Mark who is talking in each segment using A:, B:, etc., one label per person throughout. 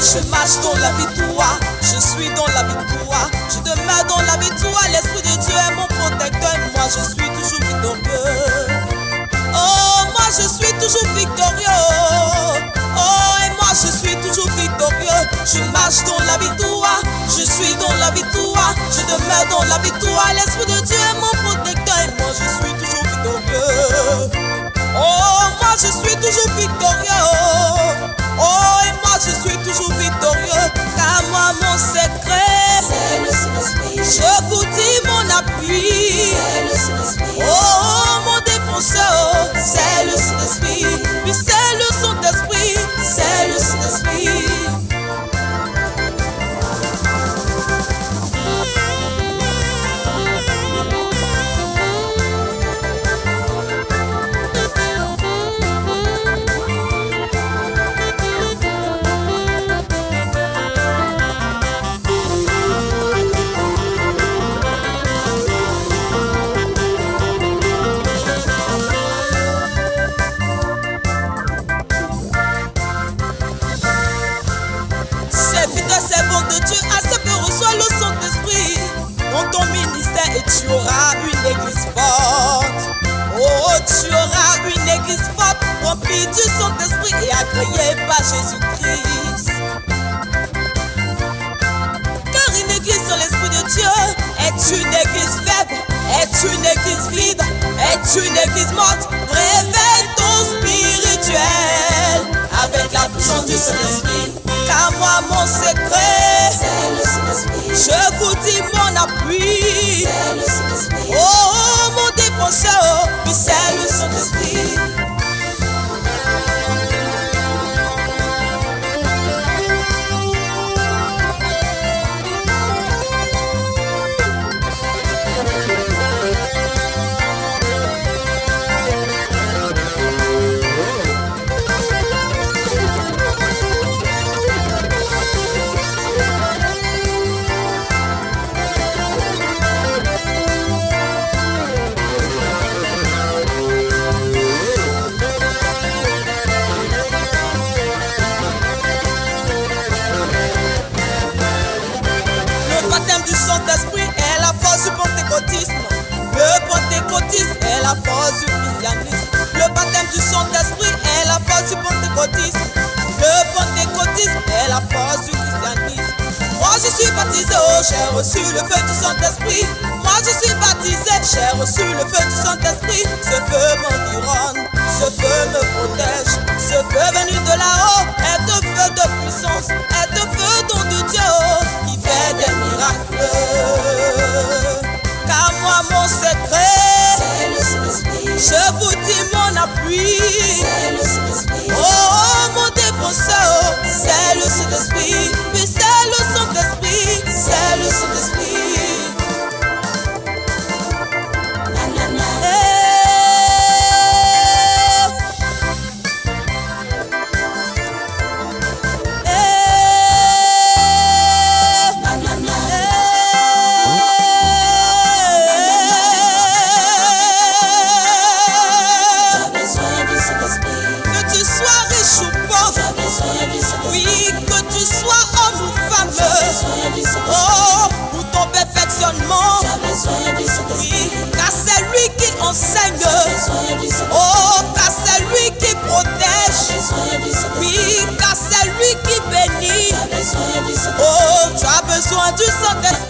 A: je marche dans la victoire, je suis dans la victoire, je demeure dans la victoire. L'Esprit de Dieu est mon protecteur, moi je suis toujours victorieux. Oh, moi je suis toujours victorieux. Oh, et moi je suis toujours victorieux. Je marche dans la victoire, je suis dans la victoire, je demeure dans la victoire. L'Esprit de Dieu est mon protecteur, et moi je suis toujours victorieux. Oh, moi je suis toujours victorieux. Oh, et moi je suis toujours victorieux. Car moi mon secret,
B: c'est le Saint-Esprit.
A: Je vous dis mon appui.
B: C'est le Saint-Esprit.
A: Oh, mon défenseur, c'est le Saint-Esprit. Oui, c'est le Saint-Esprit. C'est le Saint-Esprit. Servant de Dieu, à ce que reçoit le Saint-Esprit dans ton ministère, et tu auras une église forte. Oh, tu auras une église forte, remplie du Saint-Esprit et agréée par Jésus-Christ. Car une église sans l'Esprit de Dieu est une église faible, est une église vide, est une église morte. Réveille ton spirituel avec la puissance du Saint-Esprit. Car moi mon secret,
B: c'est le Saint-Esprit.
A: Je vous dis mon appui.
B: C'est le Saint-Esprit.
A: Oh, mon défenseur, oui, c'est le Saint-Esprit. Le baptême du Saint-Esprit est la force du pentecôtisme. Le pentecôtisme est la force du christianisme. Le baptême du Saint-Esprit est la force du pentecôtisme. Le pentecôtisme est la force du christianisme. Moi je suis baptisé, oh, j'ai reçu le feu du Saint-Esprit. Moi je suis baptisé, j'ai reçu le feu du Saint-Esprit. Ce feu m'environne, ce feu me protège. Ce feu venu de là-haut est un feu de puissance, est un feu don de Dieu qui fait des miracles. Car moi mon secret,
B: c'est le Saint-Esprit.
A: Je vous dis mon appui.
B: C'est le Saint-Esprit.
A: Oh, mon défenseur, c'est le Saint-Esprit. Oui, c'est le Saint-Esprit. C'est le Saint-Esprit.
B: Na, na, na.
A: Na,
B: na, na. J'ai besoin du Saint-Esprit.
A: Que tu sois riche ou pauvre,
B: J'ai besoin du Saint-Esprit.
A: oui, que tu sois homme ou femme,
B: J'ai besoin du Saint-Esprit.
A: oh, pour ton perfectionnement,
B: J'ai besoin du Saint-Esprit.
A: oui, car c'est lui qui enseigne,
B: J'ai besoin du Saint-Esprit.
A: oh, car c'est lui qui protège,
B: J'ai besoin du Saint-Esprit.
A: oui, car c'est lui qui bénit,
B: J'ai besoin du Saint-Esprit.
A: oh, tu as besoin du Saint-Esprit.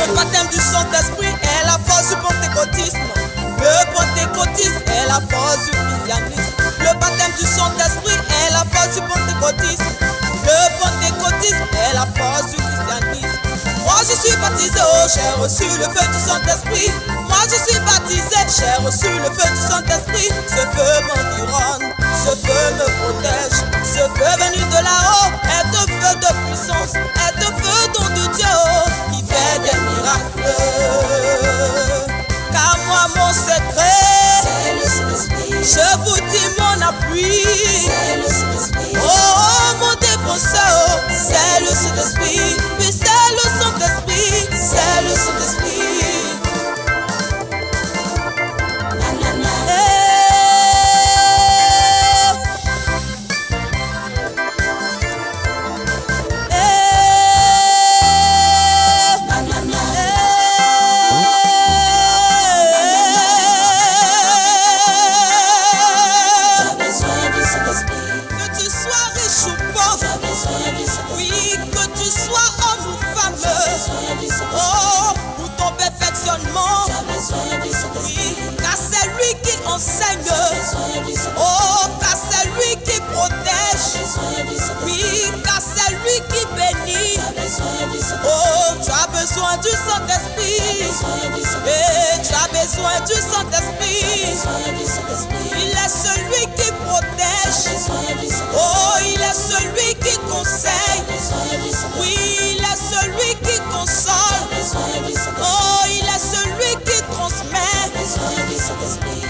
A: Le baptême du Saint-Esprit est la force du pentecôtisme. Le pentecôtisme est la force du christianisme. Le baptême du Saint-Esprit est la force du pentecôtisme. Le pentecôtisme est la force du christianisme. Moi je suis baptisé, oh, j'ai reçu le feu du Saint-Esprit. Moi je suis baptisé, j'ai reçu le feu du Saint-Esprit. Ce feu m'environne, ce feu me protège. Ce feu venu de là-haut est un feu de puissance, est un feu don de Dieu qui fait des miracles. Car moi mon secret,
B: C'est le Saint-Esprit.
A: je vous dis mon appui.
B: C'est le Saint-Esprit.
A: Oh, mon défenseur, c'est le Saint-Esprit. Oui, c'est le Saint-Esprit. C'est le Saint-Esprit.
B: besoin du Saint-Esprit.
A: Oui, car c'est lui qui enseigne.
B: Besoin du Saint-Esprit.
A: Oh, car c'est lui qui protège.
B: Besoin du Saint-Esprit.
A: Oui, car c'est lui qui bénit.
B: Besoin du Saint-Esprit.
A: Oh, tu as besoin du Saint-Esprit.
B: Besoin du Saint-Esprit.
A: Et tu as besoin du Saint-Esprit.
B: Besoin du Saint-Esprit.
A: Il est celui qui protège.
B: Besoin du Saint-Esprit.
A: Oh, il est celui qui conseille.
B: Besoin du Saint-Esprit.
A: Oui, il est celui qui console.
B: Besoin du Saint-Esprit.
A: Oh, il est celui qui transmet.
B: Besoin du Saint-Esprit.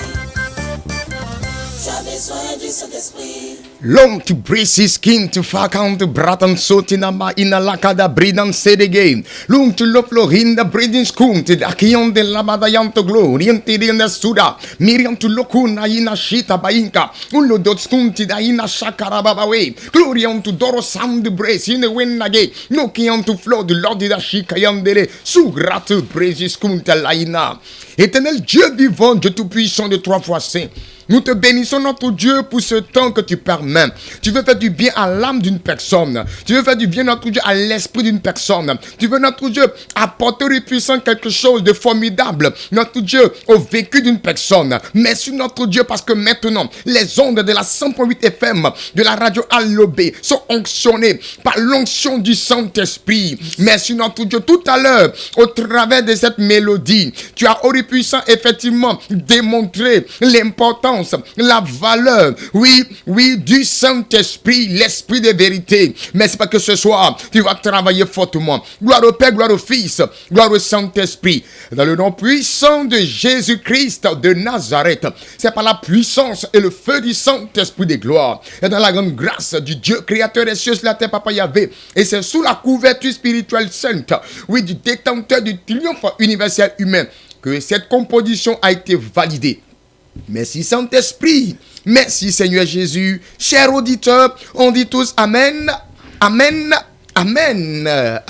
B: Tu as besoin du Saint-Esprit.
C: Long to brace his skin to fuck on to bratan sotinama in a lakada bridan said again. Long to love in the breeding school to the akion de labadayan to glory and in the suda. Miriam to lokuna in a shita bainka. Ulo dot school to the ina shakarababa way. Glory on to Doro sound the brace in the wind again. No kion to flow the Lord de la shikayandere. Sugratu brace his school to laina. Éternel Dieu vivant, Dieu tout-puissant de 3 fois saint. Nous te bénissons, notre Dieu, pour ce temps que tu permets. Tu veux faire du bien à l'âme d'une personne. Tu veux faire du bien, notre Dieu, à l'esprit d'une personne. Tu veux, notre Dieu, apporter au puissant quelque chose de formidable, notre Dieu, au vécu d'une personne. Merci, notre Dieu, parce que maintenant, les ondes de la 100.8 FM, de la radio Allobé, sont onctionnées par l'onction du Saint-Esprit. Merci, notre Dieu. Tout à l'heure, au travers de cette mélodie, tu as, au puissant, effectivement, démontré l'importance, la valeur, oui, du Saint-Esprit, l'Esprit de vérité. Mais c'est pas que ce soir, tu vas travailler fortement. Gloire au Père, gloire au Fils, gloire au Saint-Esprit. Dans le nom puissant de Jésus-Christ de Nazareth, c'est par la puissance et le feu du Saint-Esprit de gloire. Et dans la grande grâce du Dieu créateur des cieux sur la terre, Papa Yahvé. Et c'est sous la couverture spirituelle sainte, oui, du détenteur du triomphe universel humain, que cette composition a été validée. Merci Saint-Esprit, merci Seigneur Jésus. Chers auditeurs, on dit tous Amen, Amen, Amen.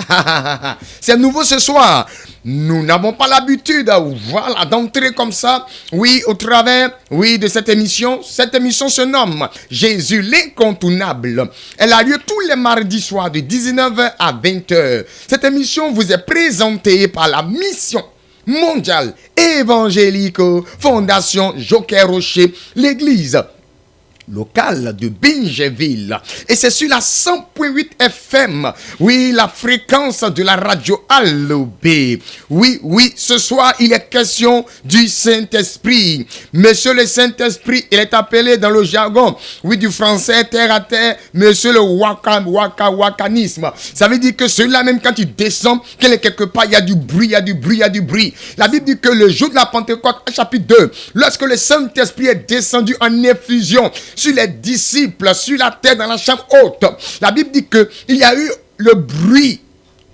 C: C'est nouveau ce soir. Nous n'avons pas l'habitude, voilà, d'entrer comme ça, oui, au travers, oui, de cette émission. Cette émission se nomme Jésus l'incontournable. Elle a lieu tous les mardis soirs de 19h à 20h. Cette émission vous est présentée par la mission mondiale évangélique Fondation Joker Rocher, l'église locale de Bingeville. Et c'est sur la 100.8 FM. Oui, la fréquence de la radio Allobé. Oui, ce soir, il est question du Saint-Esprit. Monsieur le Saint-Esprit, il est appelé dans le jargon, oui, du français terre à terre, monsieur le wakanisme. Ça veut dire que celui-là, même quand il descend, qu'il est quelque part, il y a du bruit. La Bible dit que le jour de la Pentecôte, chapitre 2, lorsque le Saint-Esprit est descendu en effusion sur les disciples, sur la terre, dans la chambre haute, la Bible dit qu'il y a eu le bruit,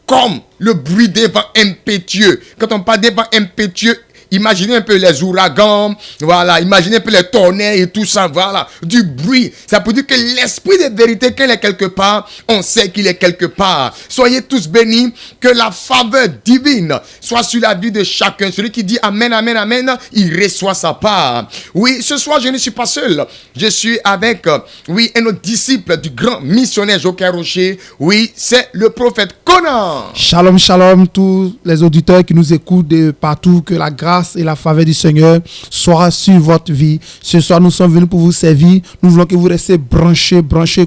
C: comme le bruit des vents impétueux. Quand on parle des vents impétueux, imaginez un peu les ouragans, voilà, imaginez un peu les tonnerres et tout ça, voilà, du bruit. Ça peut dire que l'esprit de vérité, quand il est quelque part, on sait qu'il est quelque part. Soyez tous bénis, que la faveur divine soit sur la vie de chacun. Celui qui dit Amen, Amen, Amen, il reçoit sa part. Oui, ce soir, je ne suis pas seul. Je suis avec, oui, un autre disciple du grand missionnaire Joker Rocher. Oui, c'est le prophète Conan.
D: Shalom, shalom, tous les auditeurs qui nous écoutent de partout, que la grâce et la faveur du Seigneur soit sur votre vie. Ce soir, nous sommes venus pour vous servir. Nous voulons que vous restiez branchés,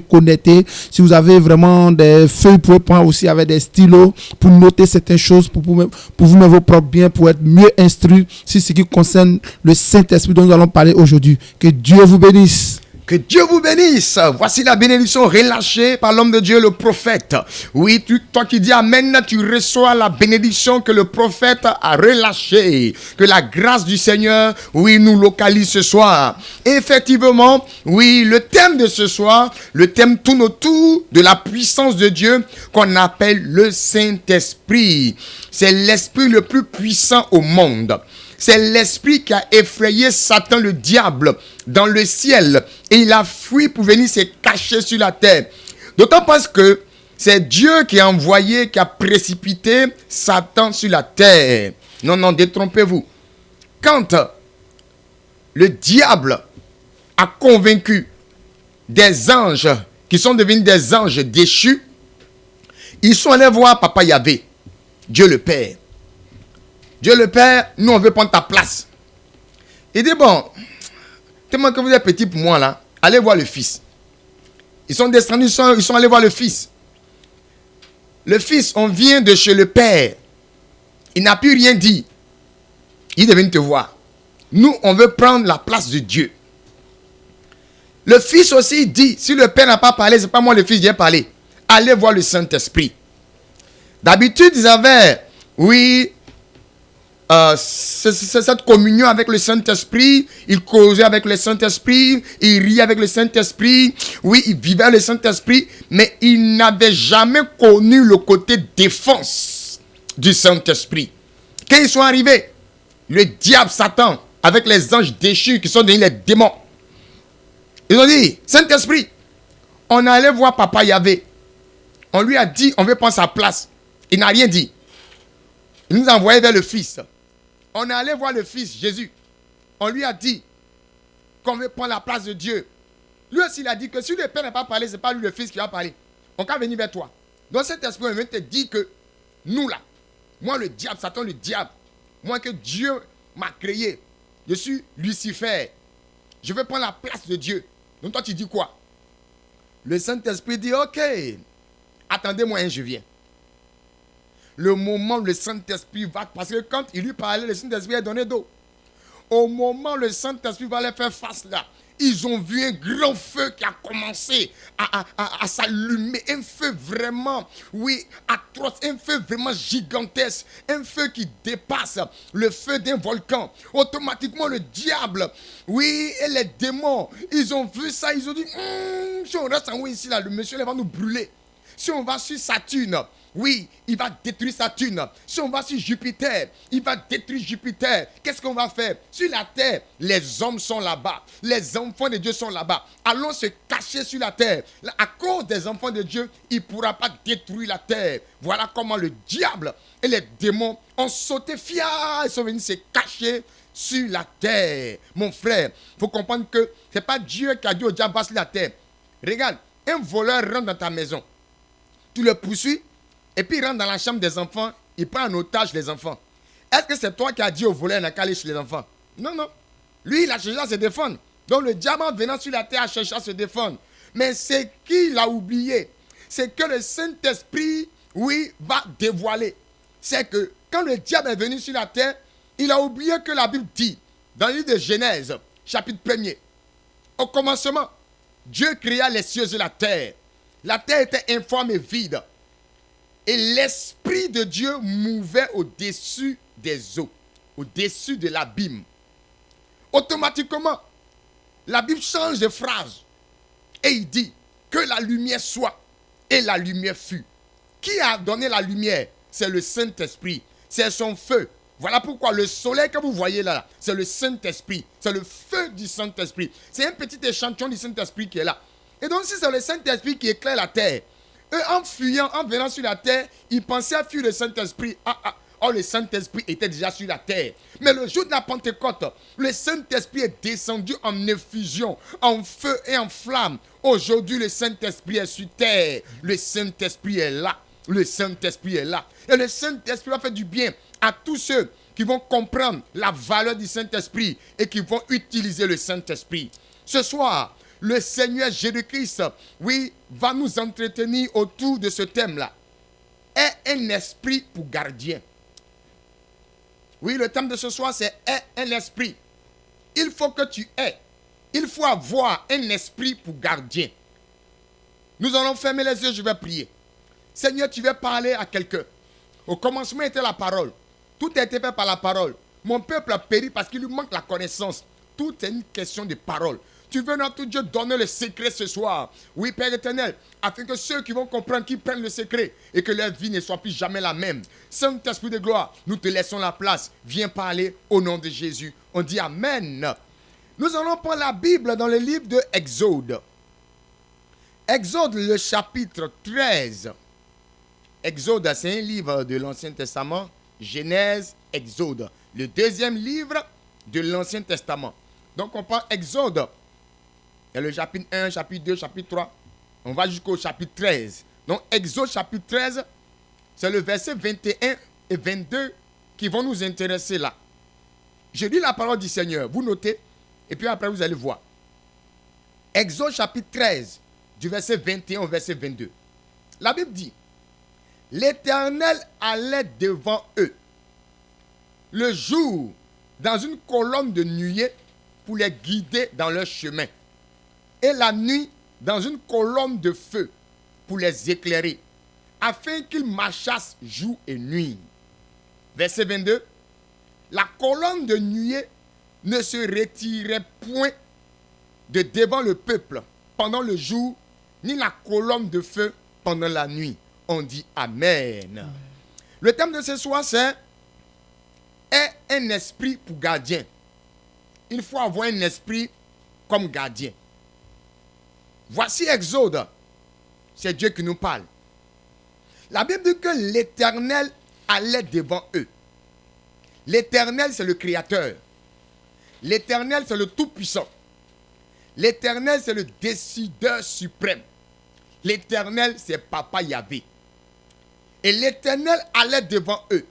D: connectés. Si vous avez vraiment des feuilles, vous pouvez prendre aussi avec des stylos pour noter certaines choses, pour vous mettre vos propres biens, pour être mieux instruits sur ce qui concerne le Saint-Esprit dont nous allons parler aujourd'hui. Que Dieu vous bénisse.
C: Que Dieu vous bénisse. Voici la bénédiction relâchée par l'homme de Dieu, le prophète. Oui, toi qui dis Amen, tu reçois la bénédiction que le prophète a relâchée. Que la grâce du Seigneur, oui, nous localise ce soir. Effectivement, oui, le thème de ce soir, le thème tourne autour de la puissance de Dieu qu'on appelle le Saint-Esprit. C'est l'esprit le plus puissant au monde. C'est l'esprit qui a effrayé Satan, le diable, dans le ciel. Et il a fui pour venir se cacher sur la terre. D'autant parce que c'est Dieu qui a envoyé, qui a précipité Satan sur la terre. Non, détrompez-vous. Quand le diable a convaincu des anges qui sont devenus des anges déchus, ils sont allés voir Papa Yahvé, Dieu le Père. Dieu le Père, nous on veut prendre ta place. Il dit bon, tellement que vous êtes petit pour moi là, allez voir le Fils. Ils sont descendus, ils sont allés voir le Fils. Le Fils, on vient de chez le Père. Il n'a plus rien dit. Il devait te voir. Nous, on veut prendre la place de Dieu. Le Fils aussi dit, si le Père n'a pas parlé, c'est pas moi le Fils qui ai parlé. Allez voir le Saint-Esprit. D'habitude, ils avaient, cette communion avec le Saint-Esprit. Ils causaient avec le Saint-Esprit. Ils riaient avec le Saint-Esprit. Oui, ils vivaient le Saint-Esprit. Mais ils n'avaient jamais connu le côté défense du Saint-Esprit. Quand ils sont arrivés, le diable Satan, avec les anges déchus qui sont devenus les démons, ils ont dit, Saint-Esprit, on allait voir Papa Yahvé. On lui a dit, on veut prendre sa place. Il n'a rien dit. Il nous a envoyé vers le Fils. On est allé voir le Fils, Jésus. On lui a dit qu'on veut prendre la place de Dieu. Lui aussi, il a dit que si le Père n'a pas parlé, ce n'est pas lui le Fils qui va parler. On va venir vers toi. Donc cet esprit, on veut te dire que nous là, moi le diable, Satan le diable, moi que Dieu m'a créé, je suis Lucifer. Je veux prendre la place de Dieu. Donc toi tu dis quoi? Le Saint-Esprit dit, ok, attendez-moi, je viens. Le moment où le Saint-Esprit va, parce que quand il lui parlait, le Saint-Esprit a donné d'eau. Au moment où le Saint-Esprit va les faire face là, ils ont vu un grand feu qui a commencé à s'allumer. Un feu vraiment, atroce, un feu vraiment gigantesque. Un feu qui dépasse le feu d'un volcan. Automatiquement, le diable, et les démons, ils ont vu ça, ils ont dit, si on reste en haut ici, là, le monsieur il va nous brûler. Si on va sur Saturne, il va détruire Saturne. Si on va sur Jupiter, il va détruire Jupiter. Qu'est-ce qu'on va faire? Sur la terre, les hommes sont là-bas. Les enfants de Dieu sont là-bas. Allons se cacher sur la terre. À cause des enfants de Dieu, il ne pourra pas détruire la terre. Voilà comment le diable et les démons ont sauté ils sont venus se cacher sur la terre. Mon frère, il faut comprendre que ce n'est pas Dieu qui a dit au diable va sur la terre. Regarde, un voleur rentre dans ta maison. Tu le poursuis, et puis il rentre dans la chambre des enfants, il prend en otage les enfants. Est-ce que c'est toi qui as dit au voleur n'a qu'à aller chez les enfants? Non, non. Lui, il a cherché à se défendre. Donc le diable venant sur la terre a cherché à se défendre. Mais c'est qu'il a oublié. C'est que le Saint-Esprit, va dévoiler. C'est que quand le diable est venu sur la terre, il a oublié que la Bible dit, dans le livre de Genèse, chapitre 1er, au commencement, Dieu créa les cieux et la terre. La terre était informe et vide. Et l'Esprit de Dieu mouvait au-dessus des eaux, au-dessus de l'abîme. Automatiquement, la Bible change de phrase. Et il dit que la lumière soit. Et la lumière fut. Qui a donné la lumière? C'est le Saint-Esprit. C'est son feu. Voilà pourquoi le soleil que vous voyez là, c'est le Saint-Esprit. C'est le feu du Saint-Esprit. C'est un petit échantillon du Saint-Esprit qui est là. Et donc, si c'est le Saint-Esprit qui éclaire la terre, eux, en fuyant, en venant sur la terre, ils pensaient à fuir le Saint-Esprit. Le Saint-Esprit était déjà sur la terre. Mais le jour de la Pentecôte, le Saint-Esprit est descendu en effusion, en feu et en flamme. Aujourd'hui, le Saint-Esprit est sur terre. Le Saint-Esprit est là. Le Saint-Esprit est là. Et le Saint-Esprit va faire du bien à tous ceux qui vont comprendre la valeur du Saint-Esprit et qui vont utiliser le Saint-Esprit. Ce soir, le Seigneur Jésus-Christ, va nous entretenir autour de ce thème-là. Est un esprit pour gardien. Oui, le thème de ce soir, c'est est un esprit. Il faut que tu aies. Il faut avoir un esprit pour gardien. Nous allons fermer les yeux, je vais prier. Seigneur, tu veux parler à quelqu'un. Au commencement était la parole. Tout a été fait par la parole. Mon peuple a péri parce qu'il lui manque la connaissance. Tout est une question de parole. Tu veux notre Dieu donner le secret ce soir. Oui, Père éternel, afin que ceux qui vont comprendre, qui prennent le secret et que leur vie ne soit plus jamais la même. Saint-Esprit de gloire, nous te laissons la place. Viens parler au nom de Jésus. On dit Amen. Nous allons prendre la Bible dans le livre de Exode. Exode, le chapitre 13. Exode, c'est un livre de l'Ancien Testament. Genèse, Exode. Le deuxième livre de l'Ancien Testament. Donc on prend Exode. Il y a le chapitre 1, chapitre 2, chapitre 3. On va jusqu'au chapitre 13. Donc, Exode chapitre 13, c'est le verset 21 et 22 qui vont nous intéresser là. Je lis la parole du Seigneur. Vous notez. Et puis après, vous allez voir. Exode chapitre 13, du verset 21 au verset 22. La Bible dit, l'Éternel allait devant eux le jour dans une colonne de nuée pour les guider dans leur chemin, et la nuit dans une colonne de feu pour les éclairer, afin qu'ils marchassent jour et nuit. Verset 22. La colonne de nuée ne se retirait point de devant le peuple pendant le jour, ni la colonne de feu pendant la nuit. On dit Amen. Le thème de ce soir, c'est est un esprit pour gardien. Il faut avoir un esprit comme gardien. Voici Exode. C'est Dieu qui nous parle. La Bible dit que l'Éternel allait devant eux. L'Éternel, c'est le Créateur. L'Éternel, c'est le Tout-Puissant. L'Éternel, c'est le décideur suprême. L'Éternel, c'est Papa Yahvé. Et l'Éternel allait devant eux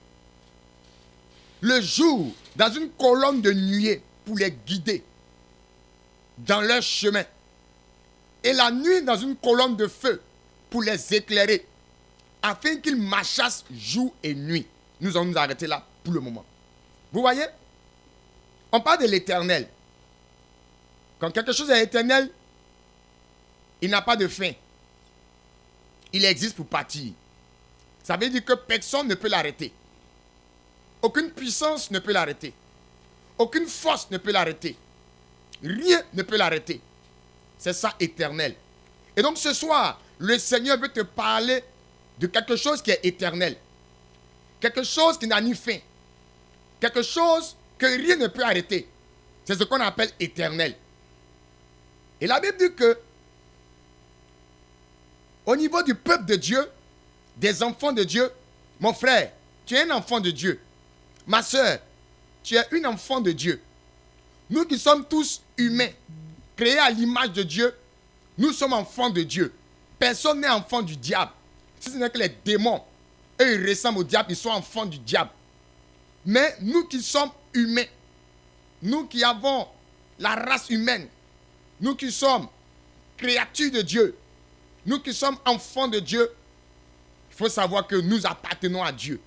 C: le jour dans une colonne de nuée pour les guider dans leur chemin, et la nuit dans une colonne de feu pour les éclairer, afin qu'ils marchassent jour et nuit. Nous allons nous arrêter là pour le moment. Vous voyez, on parle de l'Éternel. Quand quelque chose est éternel, il n'a pas de fin. Il existe pour partir. Ça veut dire que personne ne peut l'arrêter. Aucune puissance ne peut l'arrêter. Aucune force ne peut l'arrêter. Rien ne peut l'arrêter. C'est ça, éternel. Et donc ce soir, le Seigneur veut te parler de quelque chose qui est éternel. Quelque chose qui n'a ni fin. Quelque chose que rien ne peut arrêter. C'est ce qu'on appelle éternel. Et la Bible dit que au niveau du peuple de Dieu, des enfants de Dieu, mon frère, tu es un enfant de Dieu. Ma soeur, tu es une enfant de Dieu. Nous qui sommes tous humains, créés à l'image de Dieu, nous sommes enfants de Dieu. Personne n'est enfant du diable. Si ce n'est que les démons, eux ils ressemblent au diable, ils sont enfants du diable. Mais nous qui sommes humains, nous qui avons la race humaine, nous qui sommes créatures de Dieu, nous qui sommes enfants de Dieu, il faut savoir que nous appartenons à Dieu.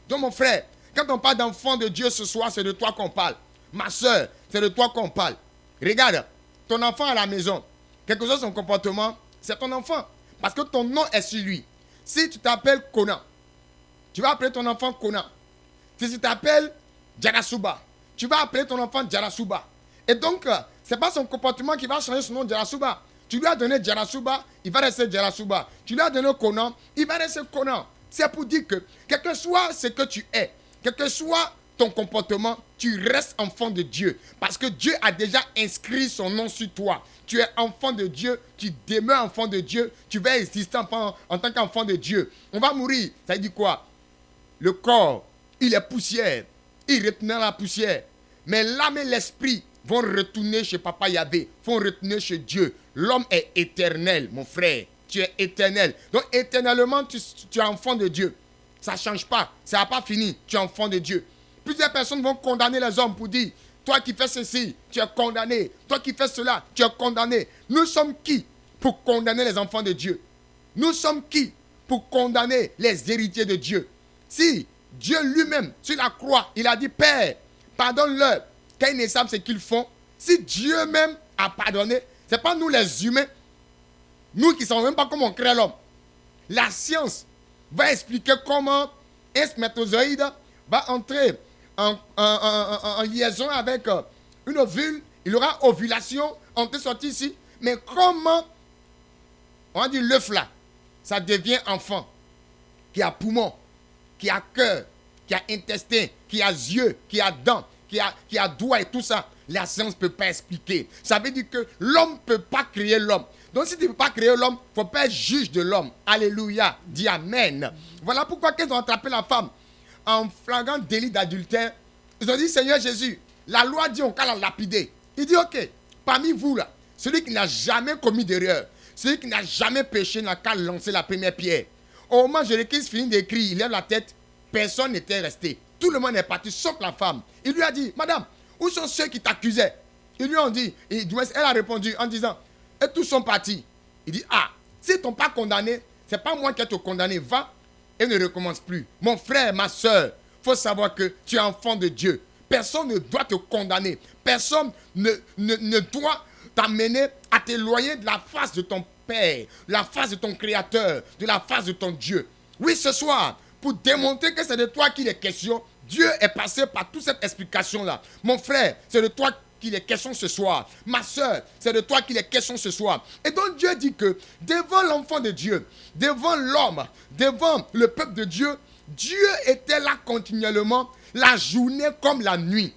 C: Donc mon frère, quand on parle d'enfant de Dieu ce soir, c'est de toi qu'on parle. Ma soeur, c'est de toi qu'on parle. Regarde, ton enfant à la maison, quel que soit son comportement, c'est ton enfant. Parce que ton nom est sur lui. Si tu t'appelles Conan, tu vas appeler ton enfant Conan. Si tu t'appelles Djarasuba, tu vas appeler ton enfant Djarasuba. Et donc, ce n'est pas son comportement qui va changer son nom Djarasuba. Tu lui as donné Djarasuba, il va rester Djarasuba. Tu lui as donné Conan, il va rester Conan. C'est pour dire que, quel que soit ce que tu es, quel que soit ton comportement, tu restes enfant de Dieu. Parce que Dieu a déjà inscrit son nom sur toi. Tu es enfant de Dieu, tu demeures enfant de Dieu, tu vas exister en tant qu'enfant de Dieu. On va mourir. Ça veut dire quoi? Le corps, il est poussière. Il retenait la poussière. Mais l'âme et l'esprit vont retourner chez Papa Yahvé, vont retourner chez Dieu. L'homme est éternel, mon frère. Tu es éternel. Donc éternellement, tu es enfant de Dieu. Ça ne change pas. Ça n'a pas fini. Tu es enfant de Dieu. Plusieurs personnes vont condamner les hommes pour dire, toi qui fais ceci, tu es condamné. Toi qui fais cela, tu es condamné. Nous sommes qui pour condamner les enfants de Dieu? Nous sommes qui pour condamner les héritiers de Dieu? Si Dieu lui-même, sur la croix, il a dit, Père, pardonne-leur, car ils ne savent ce qu'ils font. Si Dieu même a pardonné, ce n'est pas nous les humains, nous qui ne savons même pas comment on crée l'homme. La science va expliquer comment un spermatozoïde va entrer en liaison avec une ovule. Il aura ovulation, entrée sortie ici. Mais comment, on va dire l'œuf là, ça devient enfant, qui a poumon, qui a cœur, qui a intestin, qui a yeux, qui a dents, qui a doigts et tout ça. La science ne peut pas expliquer. Ça veut dire que l'homme ne peut pas créer l'homme. Donc si tu ne peux pas créer l'homme, il ne faut pas être juge de l'homme. Alléluia. Dis Amen. Voilà pourquoi quand ils ont attrapé la femme en flagrant délit d'adultère, ils ont dit, Seigneur Jésus, la loi dit on va la lapider. Il dit, ok, parmi vous là, celui qui n'a jamais commis d'erreur, celui qui n'a jamais péché n'a qu'à lancer la première pierre. Au moment où Jérémie finit d'écrire, il lève la tête, personne n'était resté. Tout le monde est parti, sauf la femme. Il lui a dit, madame, où sont ceux qui t'accusaient? Ils lui ont dit, elle a répondu en disant, et tous sont partis. Il dit, ah, s'ils ne t'ont pas condamné, ce n'est pas moi qui ai te condamné, va et ne recommence plus. Mon frère, ma soeur, il faut savoir que tu es enfant de Dieu. Personne ne doit te condamner. Personne ne doit t'amener à t'éloigner de la face de ton Père, de la face de ton Créateur, de la face de ton Dieu. Oui, ce soir, pour démontrer que c'est de toi qu'il est question, Dieu est passé par toute cette explication-là. Mon frère, c'est de toi qu'il est question ce soir. Ma soeur, c'est de toi qu'il est question ce soir. Et donc Dieu dit que devant l'enfant de Dieu, devant l'homme, devant le peuple de Dieu, Dieu était là continuellement, la journée comme la nuit.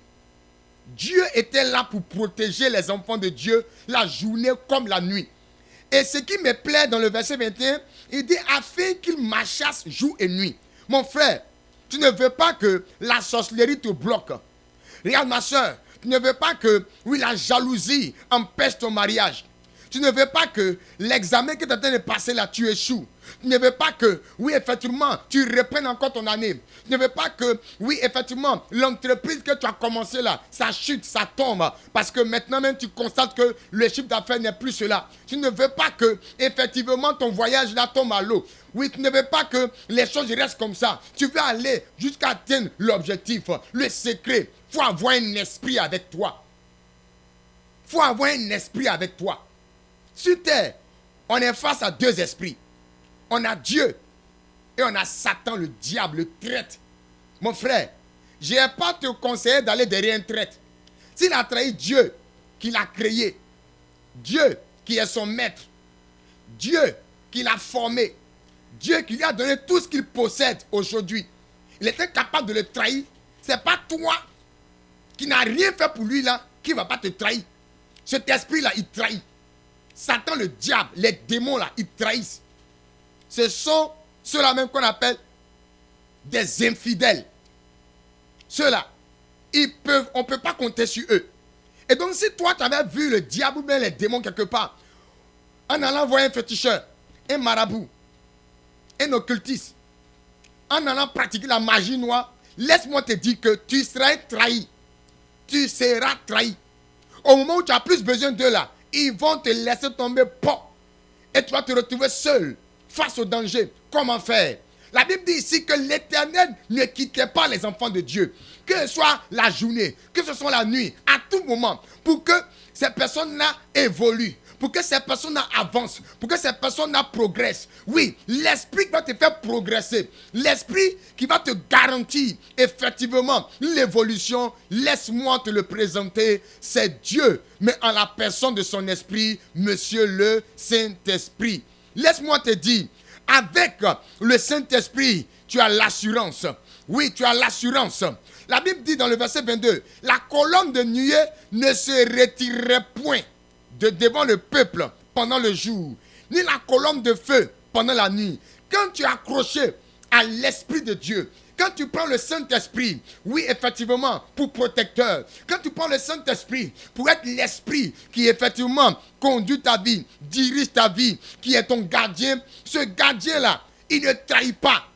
C: Dieu était là pour protéger les enfants de Dieu, la journée comme la nuit. Et ce qui me plaît dans le verset 21, il dit afin qu'ils marchassent jour et nuit. Mon frère, tu ne veux pas que la sorcellerie te bloque. Regarde ma soeur, tu ne veux pas que, oui, la jalousie empêche ton mariage. Tu ne veux pas que l'examen que tu es en train de passer là, tu échoues. Tu ne veux pas que, oui, effectivement, tu reprennes encore ton année. Tu ne veux pas que, oui, effectivement, l'entreprise que tu as commencé là, ça chute, ça tombe. Parce que maintenant même, tu constates que le chiffre d'affaires n'est plus cela. Tu ne veux pas que, effectivement, ton voyage là tombe à l'eau. Oui, tu ne veux pas que les choses restent comme ça. Tu veux aller jusqu'à atteindre l'objectif, le secret. Il faut avoir un esprit avec toi. Il faut avoir un esprit avec toi. Sur terre, on est face à deux esprits. On a Dieu et on a Satan, le diable, le traître. Mon frère, je n'ai pas te conseillé d'aller derrière un traître. S'il a trahi Dieu qui l'a créé, Dieu qui est son maître, Dieu qui l'a formé, Dieu qui lui a donné tout ce qu'il possède aujourd'hui, il était capable de le trahir. Ce n'est pas toi qui n'as rien fait pour lui là qui ne va pas te trahir. Cet esprit-là, il trahit. Satan, le diable, les démons là, ils trahissent. Ce sont ceux-là même qu'on appelle des infidèles. Ceux-là, on ne peut pas compter sur eux. Et donc si toi tu avais vu le diable ou bien les démons quelque part, en allant voir un féticheur, un marabout, un occultiste, en allant pratiquer la magie noire, laisse-moi te dire que tu seras trahi. Tu seras trahi. Au moment où tu as plus besoin d'eux là, ils vont te laisser tomber et tu vas te retrouver seul face au danger. Comment faire? La Bible dit ici que l'Éternel ne quittait pas les enfants de Dieu. Que ce soit la journée, que ce soit la nuit, à tout moment, pour que ces personnes-là évoluent, pour que ces personnes-là avancent, pour que ces personnes-là progressent. Oui, l'esprit qui va te faire progresser, l'esprit qui va te garantir effectivement l'évolution, laisse-moi te le présenter, c'est Dieu, mais en la personne de son esprit, Monsieur le Saint-Esprit. Laisse-moi te dire, avec le Saint-Esprit, tu as l'assurance. Oui, tu as l'assurance. La Bible dit dans le verset 22, la colonne de nuée ne se retirerait point de devant le peuple pendant le jour, ni la colonne de feu pendant la nuit. Quand tu es accroché à l'Esprit de Dieu, quand tu prends le Saint-Esprit, oui, effectivement, pour protecteur, quand tu prends le Saint-Esprit pour être l'Esprit qui, effectivement, conduit ta vie, dirige ta vie, qui est ton gardien, ce gardien-là, il ne trahit pas.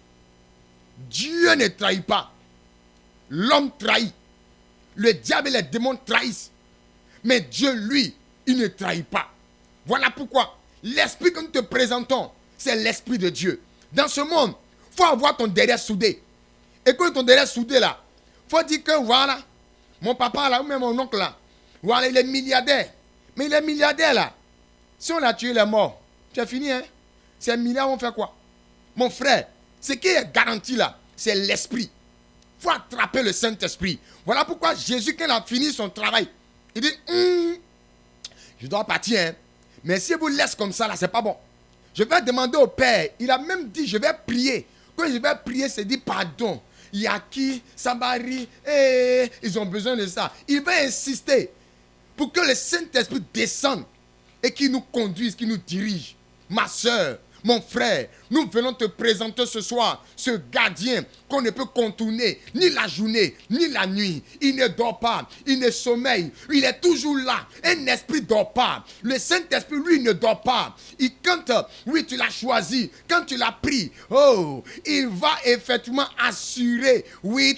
C: Dieu ne trahit pas. L'homme trahit. Le diable et les démons trahissent. Mais Dieu, lui, il ne trahit pas. Voilà pourquoi l'Esprit que nous te présentons, c'est l'Esprit de Dieu. Dans ce monde, il faut avoir ton derrière soudé. Et quand ton derrière soudé là, il faut dire que voilà, mon papa là, ou même mon oncle là, voilà, il est milliardaire. Mais il est milliardaire là. Si on l'a tué, il est mort. Tu as fini, hein? Ces milliards vont faire quoi? Mon frère, ce qui est garanti là, c'est l'Esprit. Il faut attraper le Saint-Esprit. Voilà pourquoi Jésus, quand il a fini son travail, il dit, je dois partir, hein? Mais si vous laissez comme ça là, c'est pas bon. Je vais demander au Père. Il a même dit, je vais prier. Quand je vais prier, c'est dit pardon. Yaki, Sabari, ils ont besoin de ça. Il va insister pour que le Saint-Esprit descende et qu'il nous conduise, qu'il nous dirige. Ma soeur, Mon frère, nous venons te présenter ce soir ce gardien qu'on ne peut contourner ni la journée, ni la nuit. Il ne dort pas, il ne sommeille, il est toujours là. Un esprit ne dort pas. Le Saint-Esprit, lui, ne dort pas. Quand tu l'as choisi, quand tu l'as pris, il va effectivement assurer,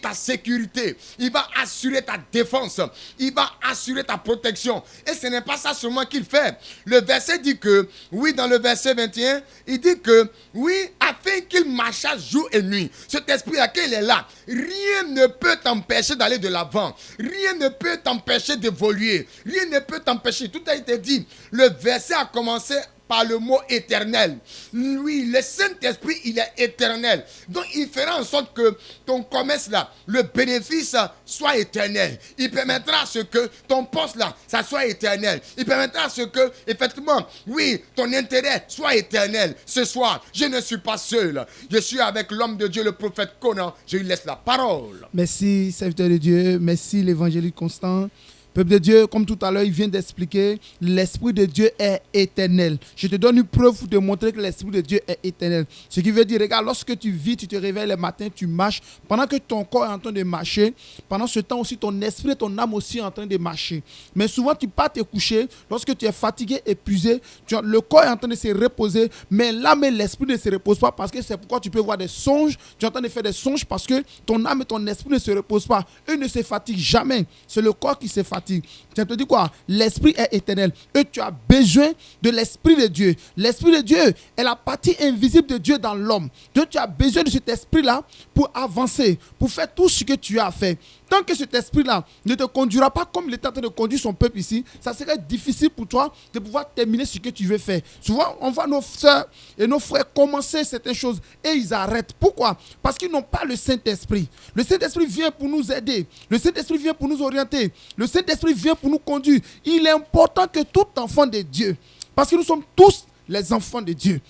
C: ta sécurité. Il va assurer ta défense. Il va assurer ta protection. Et ce n'est pas ça seulement qu'il fait. Le verset dit que, dans le verset 21, il dit que, afin qu'il marchât jour et nuit. Cet esprit à qui il est là, rien ne peut t'empêcher d'aller de l'avant. Rien ne peut t'empêcher d'évoluer. Rien ne peut t'empêcher. Tout a été dit. Le verset a commencé par le mot éternel. Oui, le Saint-Esprit, il est éternel. Donc, il fera en sorte que ton commerce là, le bénéfice soit éternel. Il permettra à ce que ton poste là, ça soit éternel. Il permettra à ce que, effectivement, ton intérêt soit éternel. Ce soir, je ne suis pas seul. Je suis avec l'homme de Dieu, le prophète Conan. Je lui laisse la parole.
D: Merci, serviteur de Dieu. Merci, l'évangéliste Constant. Peuple de Dieu, comme tout à l'heure, il vient d'expliquer, l'Esprit de Dieu est éternel. Je te donne une preuve pour te montrer que l'Esprit de Dieu est éternel. Ce qui veut dire, regarde, lorsque tu vis, tu te réveilles le matin, tu marches. Pendant que ton corps est en train de marcher, pendant ce temps aussi, ton esprit et ton âme aussi sont en train de marcher. Mais souvent, tu pars te coucher, lorsque tu es fatigué, épuisé, le corps est en train de se reposer, mais l'âme et l'esprit ne se reposent pas parce que c'est pourquoi tu peux voir des songes. Tu es en train de faire des songes parce que ton âme et ton esprit ne se reposent pas. Eux ne se fatiguent jamais. C'est le corps qui se fatigue. Tu te dis quoi? L'esprit est éternel et tu as besoin de l'esprit de Dieu. L'esprit de Dieu est la partie invisible de Dieu dans l'homme. Donc tu as besoin de cet esprit-là pour avancer, pour faire tout ce que tu as à faire. Tant que cet esprit-là ne te conduira pas comme il est en train de conduire son peuple ici, ça serait difficile pour toi de pouvoir terminer ce que tu veux faire. Souvent, on voit nos soeurs et nos frères commencer certaines choses et ils arrêtent. Pourquoi? Parce qu'ils n'ont pas le Saint-Esprit. Le Saint-Esprit vient pour nous aider. Le Saint-Esprit vient pour nous orienter. Le Saint-Esprit vient pour nous conduire. Il est important que tout enfant de Dieu, parce que nous sommes tous les enfants de Dieu.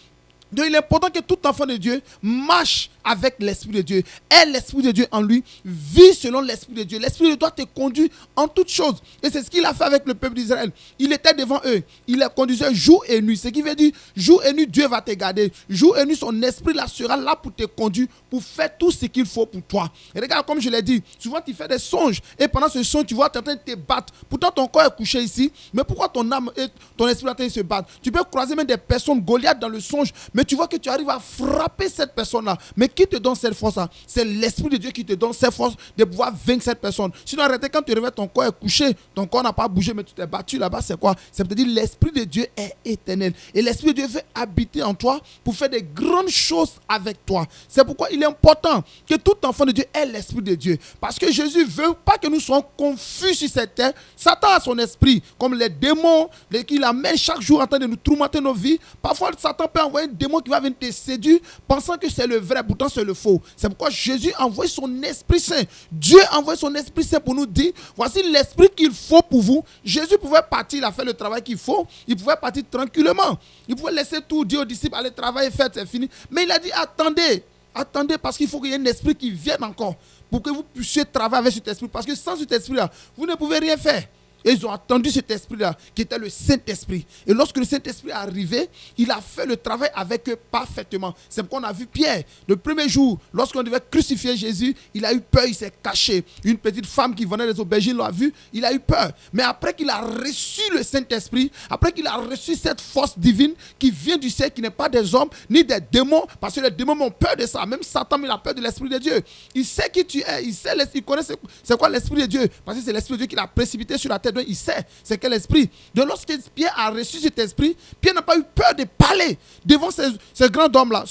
D: Donc il est important que tout enfant de Dieu marche avec l'Esprit de Dieu. Et l'Esprit de Dieu en lui vit selon l'Esprit de Dieu. L'Esprit de Dieu doit te conduire en toutes choses. Et c'est ce qu'il a fait avec le peuple d'Israël. Il était devant eux. Il les conduisait jour et nuit. Ce qui veut dire, jour et nuit, Dieu va te garder. Jour et nuit, son esprit là sera là pour te conduire, pour faire tout ce qu'il faut pour toi. Et regarde, comme je l'ai dit, souvent tu fais des songes. Et pendant ce songe, tu vois, tu es en train de te battre. Pourtant, ton corps est couché ici. Mais pourquoi ton âme et ton esprit sont en train de se battre? Tu peux croiser même des personnes, Goliath dans le songe. Mais tu vois que tu arrives à frapper cette personne-là. Mais qui te donne cette force-là? C'est l'Esprit de Dieu qui te donne cette force de pouvoir vaincre cette personne. Sinon, arrêtez, quand tu réveilles, ton corps est couché, ton corps n'a pas bougé, mais tu t'es battu là-bas, c'est quoi? C'est peut-être dire l'Esprit de Dieu est éternel. Et l'Esprit de Dieu veut habiter en toi pour faire des grandes choses avec toi. C'est pourquoi il est important que tout enfant de Dieu ait l'Esprit de Dieu. Parce que Jésus ne veut pas que nous soyons confus sur cette terre. Satan a son esprit, comme les démons qu'il amène chaque jour en train de nous tourmenter nos vies. Parfois, Satan peut envoyer un démon qui va venir te séduire, pensant que c'est le vrai, pourtant c'est le faux. C'est pourquoi Jésus envoie son Esprit Saint. Dieu envoie son Esprit Saint pour nous dire, voici l'Esprit qu'il faut pour vous. Jésus pouvait partir, il a fait le travail qu'il faut. Il pouvait partir tranquillement. Il pouvait laisser tout, dire aux disciples, allez travailler, faites, c'est fini. Mais il a dit, attendez, parce qu'il faut qu'il y ait un esprit qui vienne encore, pour que vous puissiez travailler avec cet esprit. Parce que sans cet esprit-là, vous ne pouvez rien faire. Et ils ont attendu cet esprit-là, qui était le Saint-Esprit. Et lorsque le Saint-Esprit est arrivé, il a fait le travail avec eux parfaitement. C'est pourquoi on a vu Pierre, le premier jour, lorsqu'on devait crucifier Jésus, il a eu peur, il s'est caché. Une petite femme qui venait des aubergines l'a vu, il a eu peur. Mais après qu'il a reçu le Saint-Esprit, après qu'il a reçu cette force divine qui vient du ciel, qui n'est pas des hommes, ni des démons, parce que les démons ont peur de ça. Même Satan, il a peur de l'Esprit de Dieu. Il sait qui tu es, il connaît c'est quoi l'Esprit de Dieu. Parce que c'est l'Esprit de Dieu qui l'a précipité sur la tête. Il sait c'est quel esprit. Donc lorsque Pierre a reçu cet esprit, Pierre n'a pas eu peur de parler devant ce grand homme-là,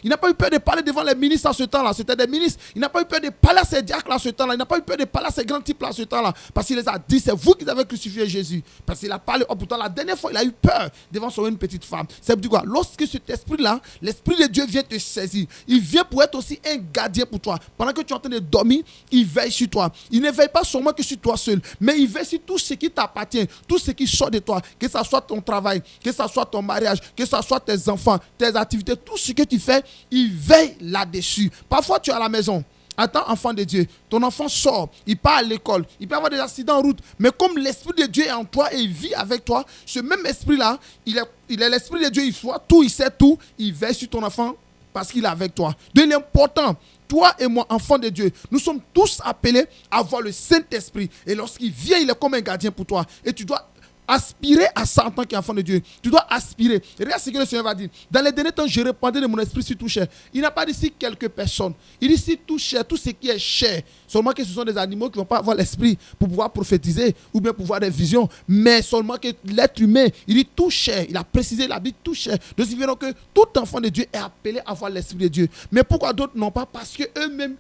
D: Il n'a pas eu peur de parler devant les ministres à ce temps-là. C'était des ministres. Il n'a pas eu peur de parler à ces diacres à ce temps-là. Il n'a pas eu peur de parler à ces grands types à ce temps-là. Parce qu'il les a dit, c'est vous qui avez crucifié Jésus. Parce qu'il a parlé. Oh, pourtant, la dernière fois, il a eu peur devant une petite femme. C'est du quoi? Lorsque cet esprit-là, l'Esprit de Dieu vient te saisir, il vient pour être aussi un gardien pour toi. Pendant que tu es en train de dormir, il veille sur toi. Il ne veille pas seulement que sur toi seul, mais il veille sur tout ce qui t'appartient, tout ce qui sort de toi, que ce soit ton travail, que ce soit ton mariage, que ce soit tes enfants, tes activités, tout ce que tu fais, il veille là-dessus. Parfois, tu es à la maison Attends, enfant de Dieu, ton enfant sort, il part à l'école, il peut avoir des accidents en route, mais comme l'Esprit de Dieu est en toi et il vit avec toi, ce même esprit-là, il est l'Esprit de Dieu, il voit tout, il sait tout, il veille sur ton enfant parce qu'il est avec toi. Donc il est important. Toi et moi, enfants de Dieu, nous sommes tous appelés à avoir le Saint-Esprit. Et lorsqu'il vient, il est comme un gardien pour toi. Et tu dois aspirer à ça en tant qu'enfant de Dieu. Tu dois aspirer. Et regarde ce que le Seigneur va dire. Dans les derniers temps, je répandrai de mon esprit sur tout chair. Il n'a pas dit ici quelques personnes. Il dit ici tout chair, tout ce qui est chair. Seulement que ce sont des animaux qui ne vont pas avoir l'esprit pour pouvoir prophétiser ou bien pour voir des visions. Mais seulement que l'être humain, il dit tout chair. Il a précisé, il a dit tout chair. Donc, il veut que tout enfant de Dieu est appelé à avoir l'esprit de Dieu. Mais pourquoi d'autres n'ont pas? Parce qu'eux-mêmes,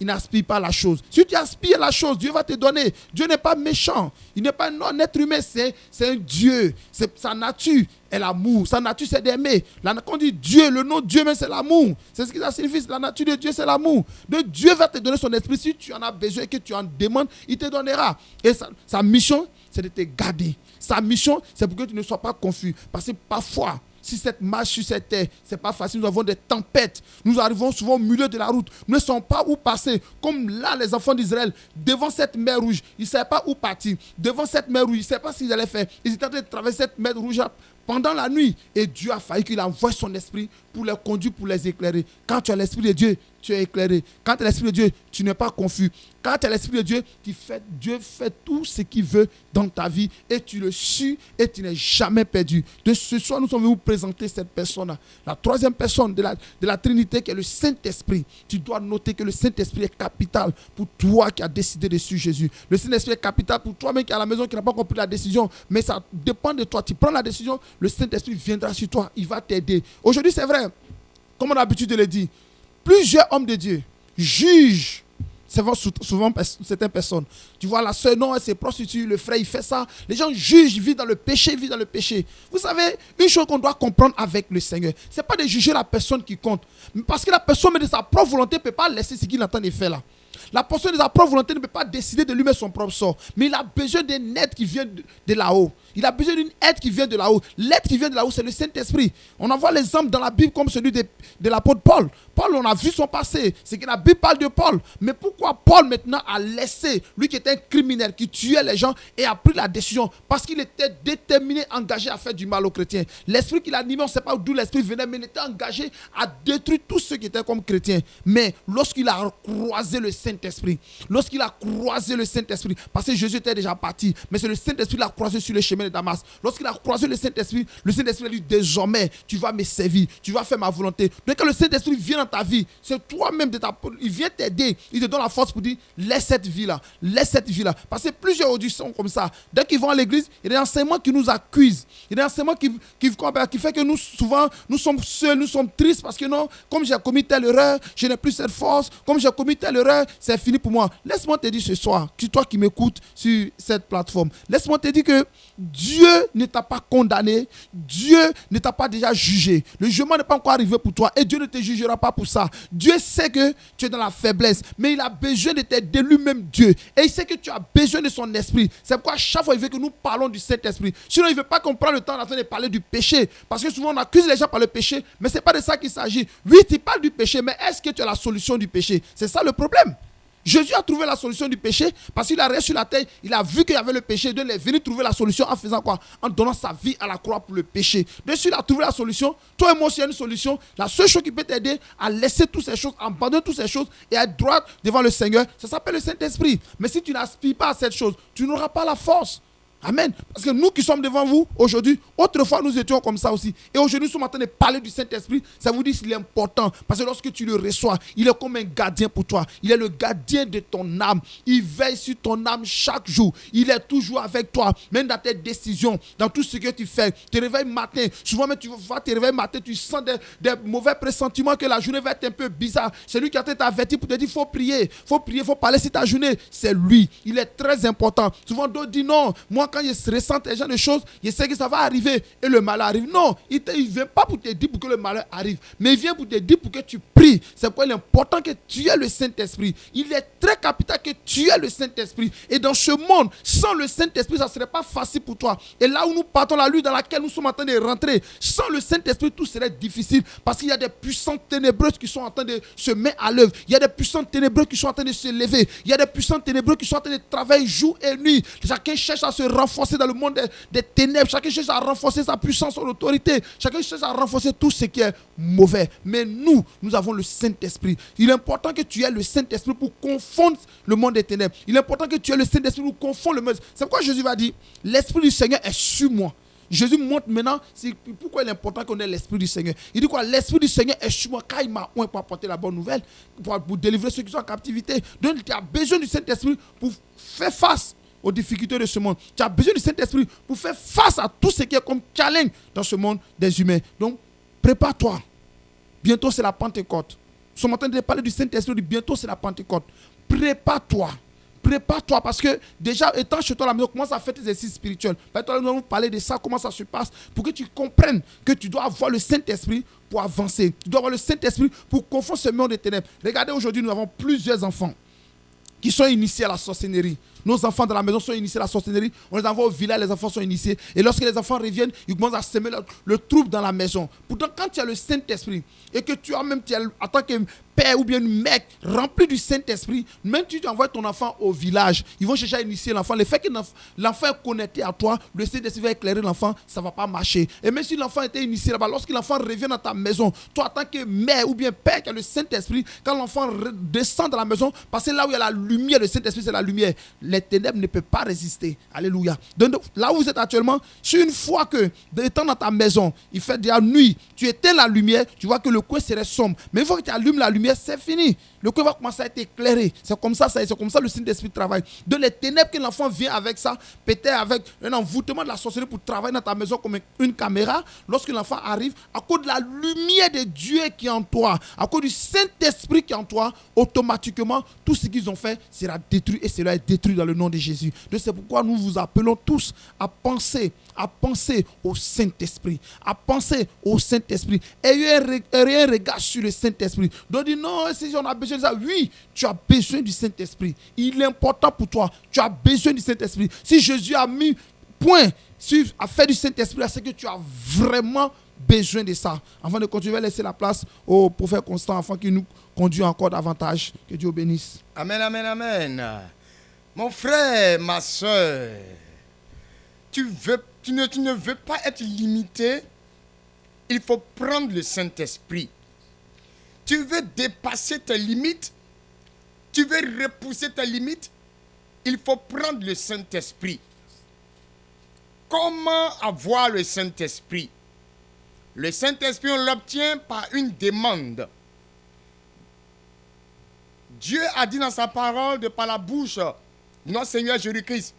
D: ils n'aspirent pas à la chose. Si tu aspires à la chose, Dieu va te donner. Dieu n'est pas méchant. Il n'est pas un être humain, c'est un Dieu. Sa nature est l'amour. Sa nature, c'est d'aimer. Quand on dit Dieu, le nom Dieu, mais c'est l'amour. C'est ce que ça signifie. La nature de Dieu, c'est l'amour. Donc Dieu va te donner son esprit. Si tu en as besoin et que tu en demandes, il te donnera. Et sa mission, c'est de te garder. Sa mission, c'est pour que tu ne sois pas confus. Parce que parfois, si cette marche sur cette terre, c'est pas facile, nous avons des tempêtes. Nous arrivons souvent au milieu de la route. Nous ne savons pas où passer. Comme là, les enfants d'Israël, devant cette mer rouge, ils ne savaient pas où partir. Devant cette mer rouge, ils ne savaient pas ce qu'ils allaient faire. Ils étaient en train de traverser cette mer rouge pendant la nuit. Et Dieu a failli qu'il envoie son esprit pour les conduire, pour les éclairer. Quand tu as l'esprit de Dieu, tu es éclairé. Quand tu as l'esprit de Dieu, tu n'es pas confus. Quand tu as l'esprit de Dieu, Dieu fait tout ce qu'il veut dans ta vie et tu le suis et tu n'es jamais perdu. De ce soir, nous sommes venus vous présenter cette personne-là. La troisième personne de la Trinité qui est le Saint-Esprit. Tu dois noter que le Saint-Esprit est capital pour toi qui as décidé de suivre Jésus. Le Saint-Esprit est capital pour toi-même qui est à la maison, qui n'a pas compris la décision. Mais ça dépend de toi. Tu prends la décision, le Saint-Esprit viendra sur toi. Il va t'aider. Aujourd'hui, c'est vrai. Comme on a l'habitude de le dire, plusieurs hommes de Dieu jugent souvent certaines personnes. Tu vois, la sœur, non, elle se prostitue, le frère, il fait ça. Les gens jugent, ils vivent dans le péché, Vous savez, une chose qu'on doit comprendre avec le Seigneur, ce n'est pas de juger la personne qui compte. Parce que la personne, de sa propre volonté, ne peut pas laisser ce qu'il est en train de faire là. La personne de sa propre volonté ne peut pas décider de lui mettre son propre sort. Mais il a besoin d'une aide qui vient de là-haut. Il a besoin d'une aide qui vient de là-haut. L'aide qui vient de là-haut, c'est le Saint-Esprit. On en voit l'exemple dans la Bible comme celui de l'apôtre Paul. Paul, on a vu son passé. C'est que la Bible parle de Paul. Mais pourquoi Paul maintenant a laissé, lui qui était un criminel, qui tuait les gens, et a pris la décision? Parce qu'il était déterminé, engagé à faire du mal aux chrétiens. L'esprit qu'il animait, on ne sait pas d'où l'esprit venait, mais il était engagé à détruire tous ceux qui étaient comme chrétiens. Mais lorsqu'il a croisé le Saint-Esprit, parce que Jésus était déjà parti, mais c'est le Saint-Esprit qui l'a croisé sur le chemin de Damas. Lorsqu'il a croisé le Saint-Esprit a dit désormais, tu vas me servir, tu vas faire ma volonté. Donc quand le Saint-Esprit vient dans ta vie, c'est toi-même, il vient t'aider, il te donne la force pour dire laisse cette vie-là. Parce que plusieurs aujourd'hui sont comme ça. Dès qu'ils vont à l'église, il y a des enseignements qui nous accusent. Il y a des enseignements qui fait que nous, souvent, nous sommes seuls, nous sommes tristes parce que non, comme j'ai commis telle erreur, je n'ai plus cette force. Comme j'ai commis telle erreur, c'est fini pour moi. Laisse-moi te dire ce soir, toi qui m'écoutes sur cette plateforme, laisse-moi te dire que Dieu ne t'a pas condamné, Dieu ne t'a pas déjà jugé. Le jugement n'est pas encore arrivé pour toi et Dieu ne te jugera pas pour ça. Dieu sait que tu es dans la faiblesse, mais il a besoin de t'aider lui-même, Dieu. Et il sait que tu as besoin de son esprit. C'est pourquoi chaque fois il veut que nous parlons du Saint-Esprit. Sinon il ne veut pas qu'on prenne le temps de parler du péché. Parce que souvent on accuse les gens par le péché, mais ce n'est pas de ça qu'il s'agit. Oui, tu parles du péché, mais est-ce que tu as la solution du péché? C'est ça le problème. Jésus a trouvé la solution du péché parce qu'il a resté sur la terre, il a vu qu'il y avait le péché, donc il est venu trouver la solution en faisant quoi? En donnant sa vie à la croix pour le péché. Donc s'il a trouvé la solution, toi et moi aussi il y a une solution. La seule chose qui peut t'aider à laisser toutes ces choses, à abandonner toutes ces choses et à être droit devant le Seigneur, ça s'appelle le Saint-Esprit. Mais si tu n'aspires pas à cette chose, tu n'auras pas la force. Amen. Parce que nous qui sommes devant vous aujourd'hui, autrefois nous étions comme ça aussi. Et aujourd'hui nous sommes en train de parler du Saint-Esprit. Ça vous dit qu'il est important. Parce que lorsque tu le reçois, il est comme un gardien pour toi. Il est le gardien de ton âme. Il veille sur ton âme chaque jour. Il est toujours avec toi. Même dans tes décisions, dans tout ce que tu fais. Tu te réveilles matin. Souvent même tu vas te réveiller matin, tu sens des mauvais pressentiments que la journée va être un peu bizarre. C'est lui qui a été averti pour te dire il faut prier, il faut parler sur ta journée. C'est lui. Il est très important. Souvent d'autres disent non, moi moi, quand je ressens ce genre de choses, je sais que ça va arriver et le malheur arrive. Non, il ne vient pas pour te dire pour que le malheur arrive, mais il vient pour te dire pour que tu pries. C'est pourquoi il est important que tu aies le Saint-Esprit. Il est très capital que tu aies le Saint-Esprit. Et dans ce monde, sans le Saint-Esprit, ça ne serait pas facile pour toi. Et là où nous partons, la lutte dans laquelle nous sommes en train de rentrer, sans le Saint-Esprit, tout serait difficile. Parce qu'il y a des puissances ténébreuses qui sont en train de se mettre à l'œuvre. Il y a des puissances ténébreuses qui sont en train de se lever. Il y a des puissances ténébreuses qui sont en train de travailler jour et nuit. Chacun cherche à se renforcer dans le monde des ténèbres. Chacun cherche à renforcer sa puissance, son autorité. Chacun cherche à renforcer tout ce qui est mauvais. Mais nous avons le Saint-Esprit. Il est important que tu aies le Saint-Esprit pour confondre le monde des ténèbres. Il est important que tu aies le Saint-Esprit pour confondre le monde. C'est pourquoi Jésus va dire, l'Esprit du Seigneur est sur moi. Jésus montre maintenant pourquoi il est important qu'on ait l'Esprit du Seigneur. Il dit quoi? L'Esprit du Seigneur est sur moi car il m'a oint pour apporter la bonne nouvelle, pour délivrer ceux qui sont en captivité. Donc tu as besoin du Saint-Esprit pour faire face aux difficultés de ce monde. Tu as besoin du Saint-Esprit pour faire face à tout ce qui est comme challenge dans ce monde des humains. Donc prépare-toi. Bientôt c'est la Pentecôte. Nous sommes en train de parler du Saint-Esprit. Bientôt c'est la Pentecôte. Prépare-toi. Prépare-toi parce que déjà étant chez toi à la maison, commence à faire tes exercices spirituels. Nous allons parler de ça, comment ça se passe, pour que tu comprennes que tu dois avoir le Saint-Esprit pour avancer. Tu dois avoir le Saint-Esprit pour confondre ce monde des ténèbres. Regardez, aujourd'hui, nous avons plusieurs enfants qui sont initiés à la sorcellerie. Nos enfants dans la maison sont initiés à la sorcellerie. On les envoie au village, les enfants sont initiés. Et lorsque les enfants reviennent, ils commencent à semer le trouble dans la maison. Pourtant, quand tu as le Saint-Esprit et que tu as même, en tant que père ou bien une mère rempli du Saint-Esprit, même si tu envoies ton enfant au village, ils vont chercher à initier l'enfant. Le fait que l'enfant est connecté à toi, le Saint-Esprit va éclairer l'enfant, ça ne va pas marcher. Et même si l'enfant était initié là-bas, lorsque l'enfant revient dans ta maison, toi en tant que mère ou bien père qui a le Saint-Esprit, quand l'enfant descend dans la maison, parce que là où il y a la lumière, le Saint-Esprit c'est la lumière, les ténèbres ne peuvent pas résister. Alléluia. Donc là où vous êtes actuellement, si une fois que, étant dans ta maison, il fait déjà nuit, tu éteins la lumière, tu vois que le coin serait sombre. Mais une fois que tu allumes la lumière, c'est fini. Le coin va commencer à être éclairé. C'est comme ça, c'est comme ça le Saint-Esprit travaille. De les ténèbres que l'enfant vient avec ça, peut-être avec un envoûtement de la sorcellerie pour travailler dans ta maison comme une caméra. Lorsque l'enfant arrive, à cause de la lumière de Dieu qui est en toi, à cause du Saint-Esprit qui est en toi, automatiquement, tout ce qu'ils ont fait sera détruit et cela est détruit dans le nom de Jésus. Donc c'est pourquoi nous vous appelons tous à penser au Saint-Esprit, à penser au Saint-Esprit. Ayez un regard sur le Saint-Esprit. Donc dis non, si on a besoin de ça, oui, tu as besoin du Saint-Esprit. Il est important pour toi. Tu as besoin du Saint-Esprit. Si Jésus a mis point à faire du Saint-Esprit, c'est que tu as vraiment besoin de ça. Avant de continuer, je vais laisser la place au prophète Constant afin qu'il nous conduise encore davantage. Que Dieu bénisse.
C: Amen, amen, amen. Mon frère, ma soeur, tu ne veux pas être limité. Il faut prendre le Saint-Esprit. Tu veux dépasser tes limites. Tu veux repousser tes limites. Il faut prendre le Saint-Esprit. Comment avoir le Saint-Esprit? Le Saint-Esprit, on l'obtient par une demande. Dieu a dit dans sa parole, de par la bouche de notre Seigneur Jésus-Christ,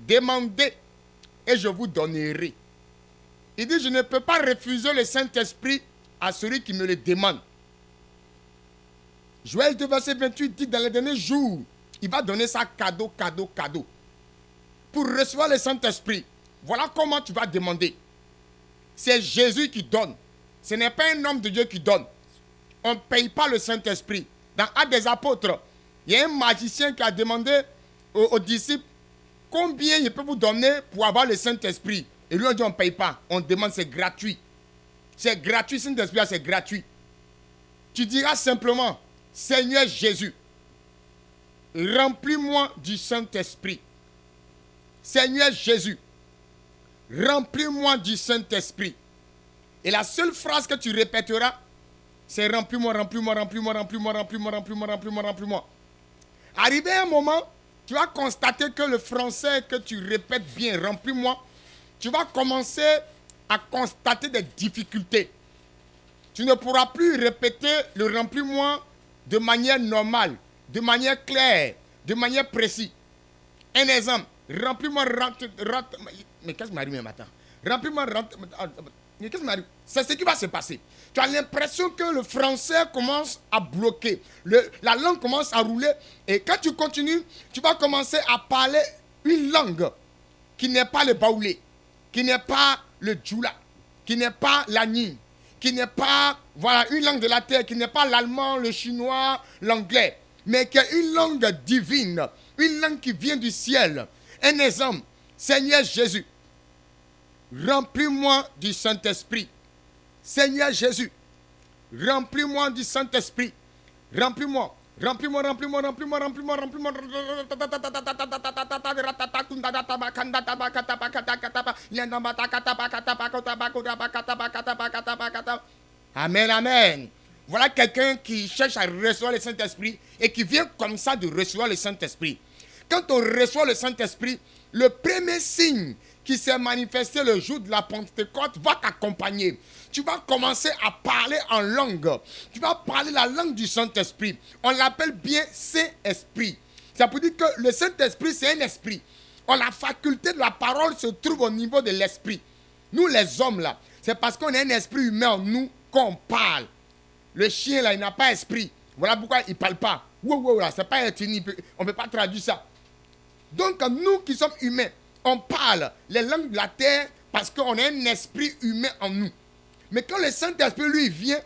C: demandez et je vous donnerai. Il dit, je ne peux pas refuser le Saint-Esprit à celui qui me le demande. Joël 2, verset 28 dit, dans les derniers jours, il va donner ça cadeau. Pour recevoir le Saint-Esprit, voilà comment tu vas demander. C'est Jésus qui donne. Ce n'est pas un homme de Dieu qui donne. On ne paye pas le Saint-Esprit. Dans Actes des Apôtres, il y a un magicien qui a demandé aux disciples combien il peut vous donner pour avoir le Saint-Esprit. Et lui, on dit on ne paye pas. On demande, c'est gratuit. C'est gratuit, le Saint-Esprit, c'est gratuit. Tu diras simplement, Seigneur Jésus, remplis-moi du Saint-Esprit. Seigneur Jésus, remplis-moi du Saint-Esprit. Et la seule phrase que tu répéteras, c'est remplis-moi. Arrivé à un moment, tu vas constater que le français que tu répètes bien, remplis-moi, tu vas commencer à constater des difficultés. Tu ne pourras plus répéter le remplis-moi de manière normale, de manière claire, de manière précise. Un exemple, remplis-moi, mais qu'est-ce qui m'arrive ce matin? Remplis-moi, mais qu'est-ce qui m'arrive? C'est ce qui va se passer. Tu as l'impression que le français commence à bloquer. La langue commence à rouler. Et quand tu continues, tu vas commencer à parler une langue qui n'est pas le baoulé, qui n'est pas le djoula, qui n'est pas l'ani, qui n'est pas, voilà, une langue de la terre, qui n'est pas l'allemand, le chinois, l'anglais, mais qui est une langue divine, une langue qui vient du ciel. Un exemple, Seigneur Jésus, remplis-moi du Saint-Esprit. Seigneur Jésus, remplis-moi du Saint-Esprit. Remplis-moi. Remplis-moi, remplis-moi, remplis-moi, remplis-moi, remplis-moi. Amen, amen. Voilà quelqu'un qui cherche à recevoir le Saint-Esprit et qui vient comme ça de recevoir le Saint-Esprit. Quand on reçoit le Saint-Esprit, le premier signe qui s'est manifesté le jour de la Pentecôte va t'accompagner. Tu vas commencer à parler en langue. Tu vas parler la langue du Saint-Esprit. On l'appelle bien Saint-Esprit. Ça veut dire que le Saint-Esprit, c'est un esprit. La faculté de la parole se trouve au niveau de l'esprit. Nous, les hommes, là, c'est parce qu'on a un esprit humain en nous qu'on parle. Le chien, là, il n'a pas esprit. Voilà pourquoi il ne parle pas. Wow, là, c'est pas ethnique. On ne peut pas traduire ça. Donc, nous qui sommes humains, on parle les langues de la terre parce qu'on a un esprit humain en nous. Mais quand le Saint-Esprit, lui, vient,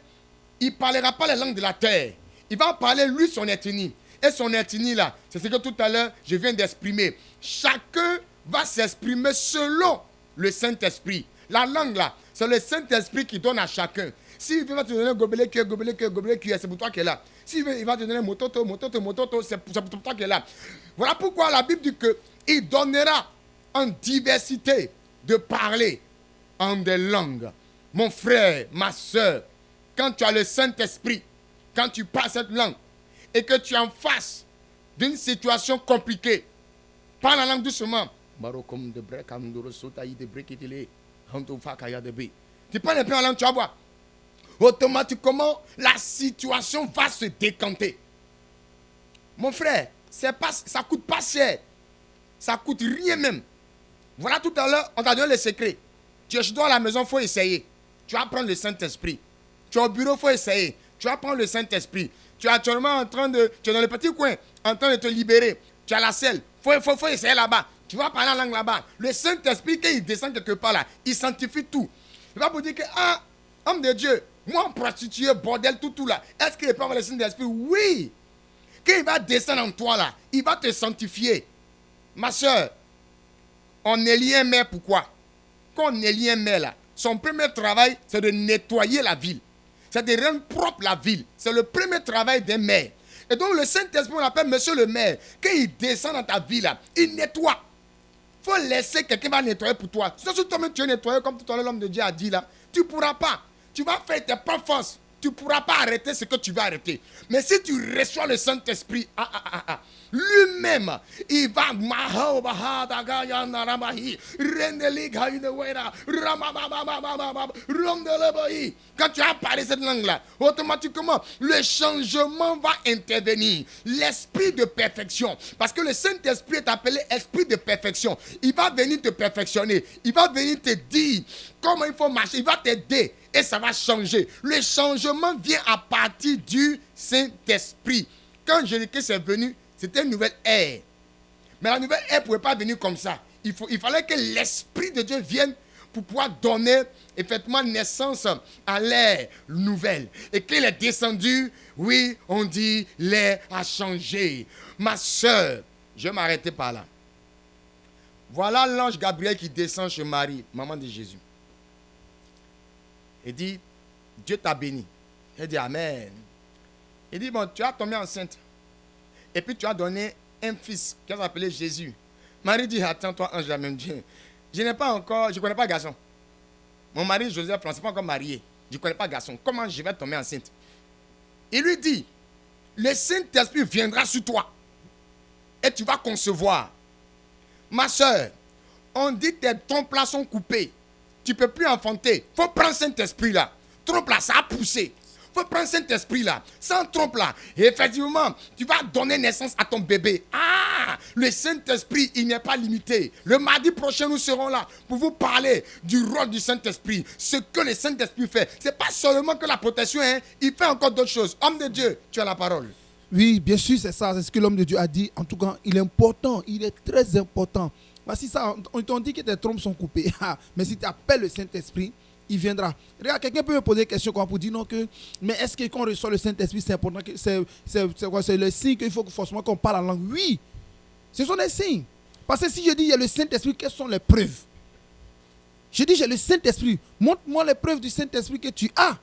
C: il ne parlera pas les langues de la terre. Il va parler, lui, son ethnie. Et son ethnie, là, c'est ce que tout à l'heure, je viens d'exprimer. Chacun va s'exprimer selon le Saint-Esprit. La langue, là, c'est le Saint-Esprit qui donne à chacun. S'il va te donner un gobelet qui est, c'est pour toi qui est là. S'il va te donner un mototo, c'est pour toi qui est là. Voilà pourquoi la Bible dit qu'il donnera en diversité de parler en des langues. Mon frère, ma soeur, quand tu as le Saint-Esprit, quand tu parles cette langue, et que tu es en face d'une situation compliquée, parle la langue doucement. Tu parles un peu en langue, tu vas voir. Automatiquement, la situation va se décanter. Mon frère, ça ne coûte pas cher. Ça ne coûte rien même. Voilà, tout à l'heure, on t'a donné le secret. Tu es chez toi à la maison, il faut essayer. Tu vas prendre le Saint-Esprit. Tu es au bureau, il faut essayer. Tu vas prendre le Saint-Esprit. Tu es actuellement tu es dans le petit coin, en train de te libérer. Tu as la selle. Il faut essayer là-bas. Tu vas parler la langue là-bas. Le Saint-Esprit, quand il descend quelque part là, il sanctifie tout. Il va vous dire que, homme de Dieu, moi, prostitué, bordel, tout là, est-ce qu'il peut avoir le Saint-Esprit? Oui. Quand il va descendre en toi là, il va te sanctifier. Ma soeur, on élit un maire, pourquoi? Quand on élit un maire là, son premier travail, c'est de nettoyer la ville. C'est de rendre propre la ville. C'est le premier travail d'un maire. Et donc le Saint-Esprit, on l'appelle monsieur le maire. Quand il descend dans ta ville là, il nettoie. Il faut laisser quelqu'un va nettoyer pour toi. Si toi-même tu es nettoyé, comme tout à l'heure l'homme de Dieu a dit là, tu ne pourras pas. Tu vas faire tes propres forces. Tu ne pourras pas arrêter ce que tu vas arrêter. Mais si tu reçois le Saint-Esprit, lui-même, il va... Quand tu as parlé cette langue-là, automatiquement, le changement va intervenir. L'esprit de perfection. Parce que le Saint-Esprit est appelé esprit de perfection. Il va venir te perfectionner. Il va venir te dire comment il faut marcher. Il va t'aider. Et ça va changer. Le changement vient à partir du Saint-Esprit. Quand Jésus-Christ est venu, c'était une nouvelle ère. Mais la nouvelle ère ne pouvait pas venir comme ça. Il fallait que l'Esprit de Dieu vienne pour pouvoir donner effectivement naissance à l'ère nouvelle. Et qu'il est descendu, oui, on dit l'ère a changé. Ma soeur, je vais m'arrêter par là. Voilà l'ange Gabriel qui descend chez Marie, maman de Jésus. Il dit, Dieu t'a béni. Elle dit, Amen. Il dit, bon, tu as tombé enceinte. Et puis tu as donné un fils qui va s'appeler Jésus. Marie dit, attends-toi, ange, la même Dieu. Je ne connais pas garçon. Mon mari, Joseph, on ne s'est pas encore marié. Je ne connais pas garçon. Comment je vais tomber enceinte? Il lui dit, le Saint-Esprit viendra sur toi. Et tu vas concevoir. Ma soeur, on dit que tes trompes-là sont coupées. Tu ne peux plus enfanter. Il faut prendre Saint-Esprit-là. Trompe-là, ça a poussé. Il faut prendre Saint-Esprit-là. Sans trompe-là, effectivement, tu vas donner naissance à ton bébé. Le Saint-Esprit, il n'est pas limité. Le mardi prochain, nous serons là pour vous parler du rôle du Saint-Esprit. Ce que le Saint-Esprit fait. Ce n'est pas seulement que la protection, il fait encore d'autres choses. Homme de Dieu, tu as la parole.
D: Oui, bien sûr, c'est ça. C'est ce que l'homme de Dieu a dit. En tout cas, il est important. Il est très important Voici ça, on t'ont dit que tes trompes sont coupées. Mais si tu appelles le Saint-Esprit, il viendra. Regarde, quelqu'un peut me poser une question pour dire non que, mais est-ce que quand on reçoit le Saint-Esprit, c'est important que c'est quoi? C'est le signe qu'il faut forcément qu'on parle en langue. Oui, ce sont des signes. Parce que si je dis il y a le Saint-Esprit, quelles sont les preuves? Je dis j'ai le Saint-Esprit. Montre-moi les preuves du Saint-Esprit que tu as.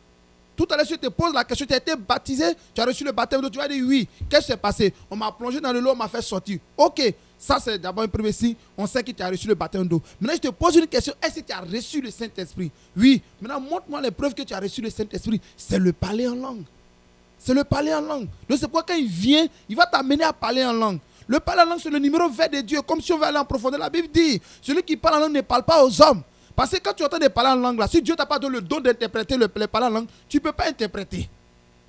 D: Tout à l'heure, je te pose la question, tu as été baptisé, tu as reçu le baptême, tu vas dire oui. Qu'est-ce qui s'est passé? On m'a plongé dans le lot, on m'a fait sortir. Ok, ça c'est d'abord un premier signe, on sait que tu as reçu le baptême d'eau. Maintenant, je te pose une question, est-ce que tu as reçu le Saint-Esprit? Oui. Maintenant, montre-moi les preuves que tu as reçu le Saint-Esprit. C'est le parler en langue. C'est le parler en langue. Donc c'est pourquoi quand il vient, il va t'amener à parler en langue. Le parler en langue, c'est le numéro vert de Dieu, comme si on veut aller en profondeur. La Bible dit, celui qui parle en langue ne parle pas aux hommes. Parce que quand tu entends de parler en langue, là, si Dieu t'a pas donné le don d'interpréter le parler en langue, tu ne peux pas interpréter.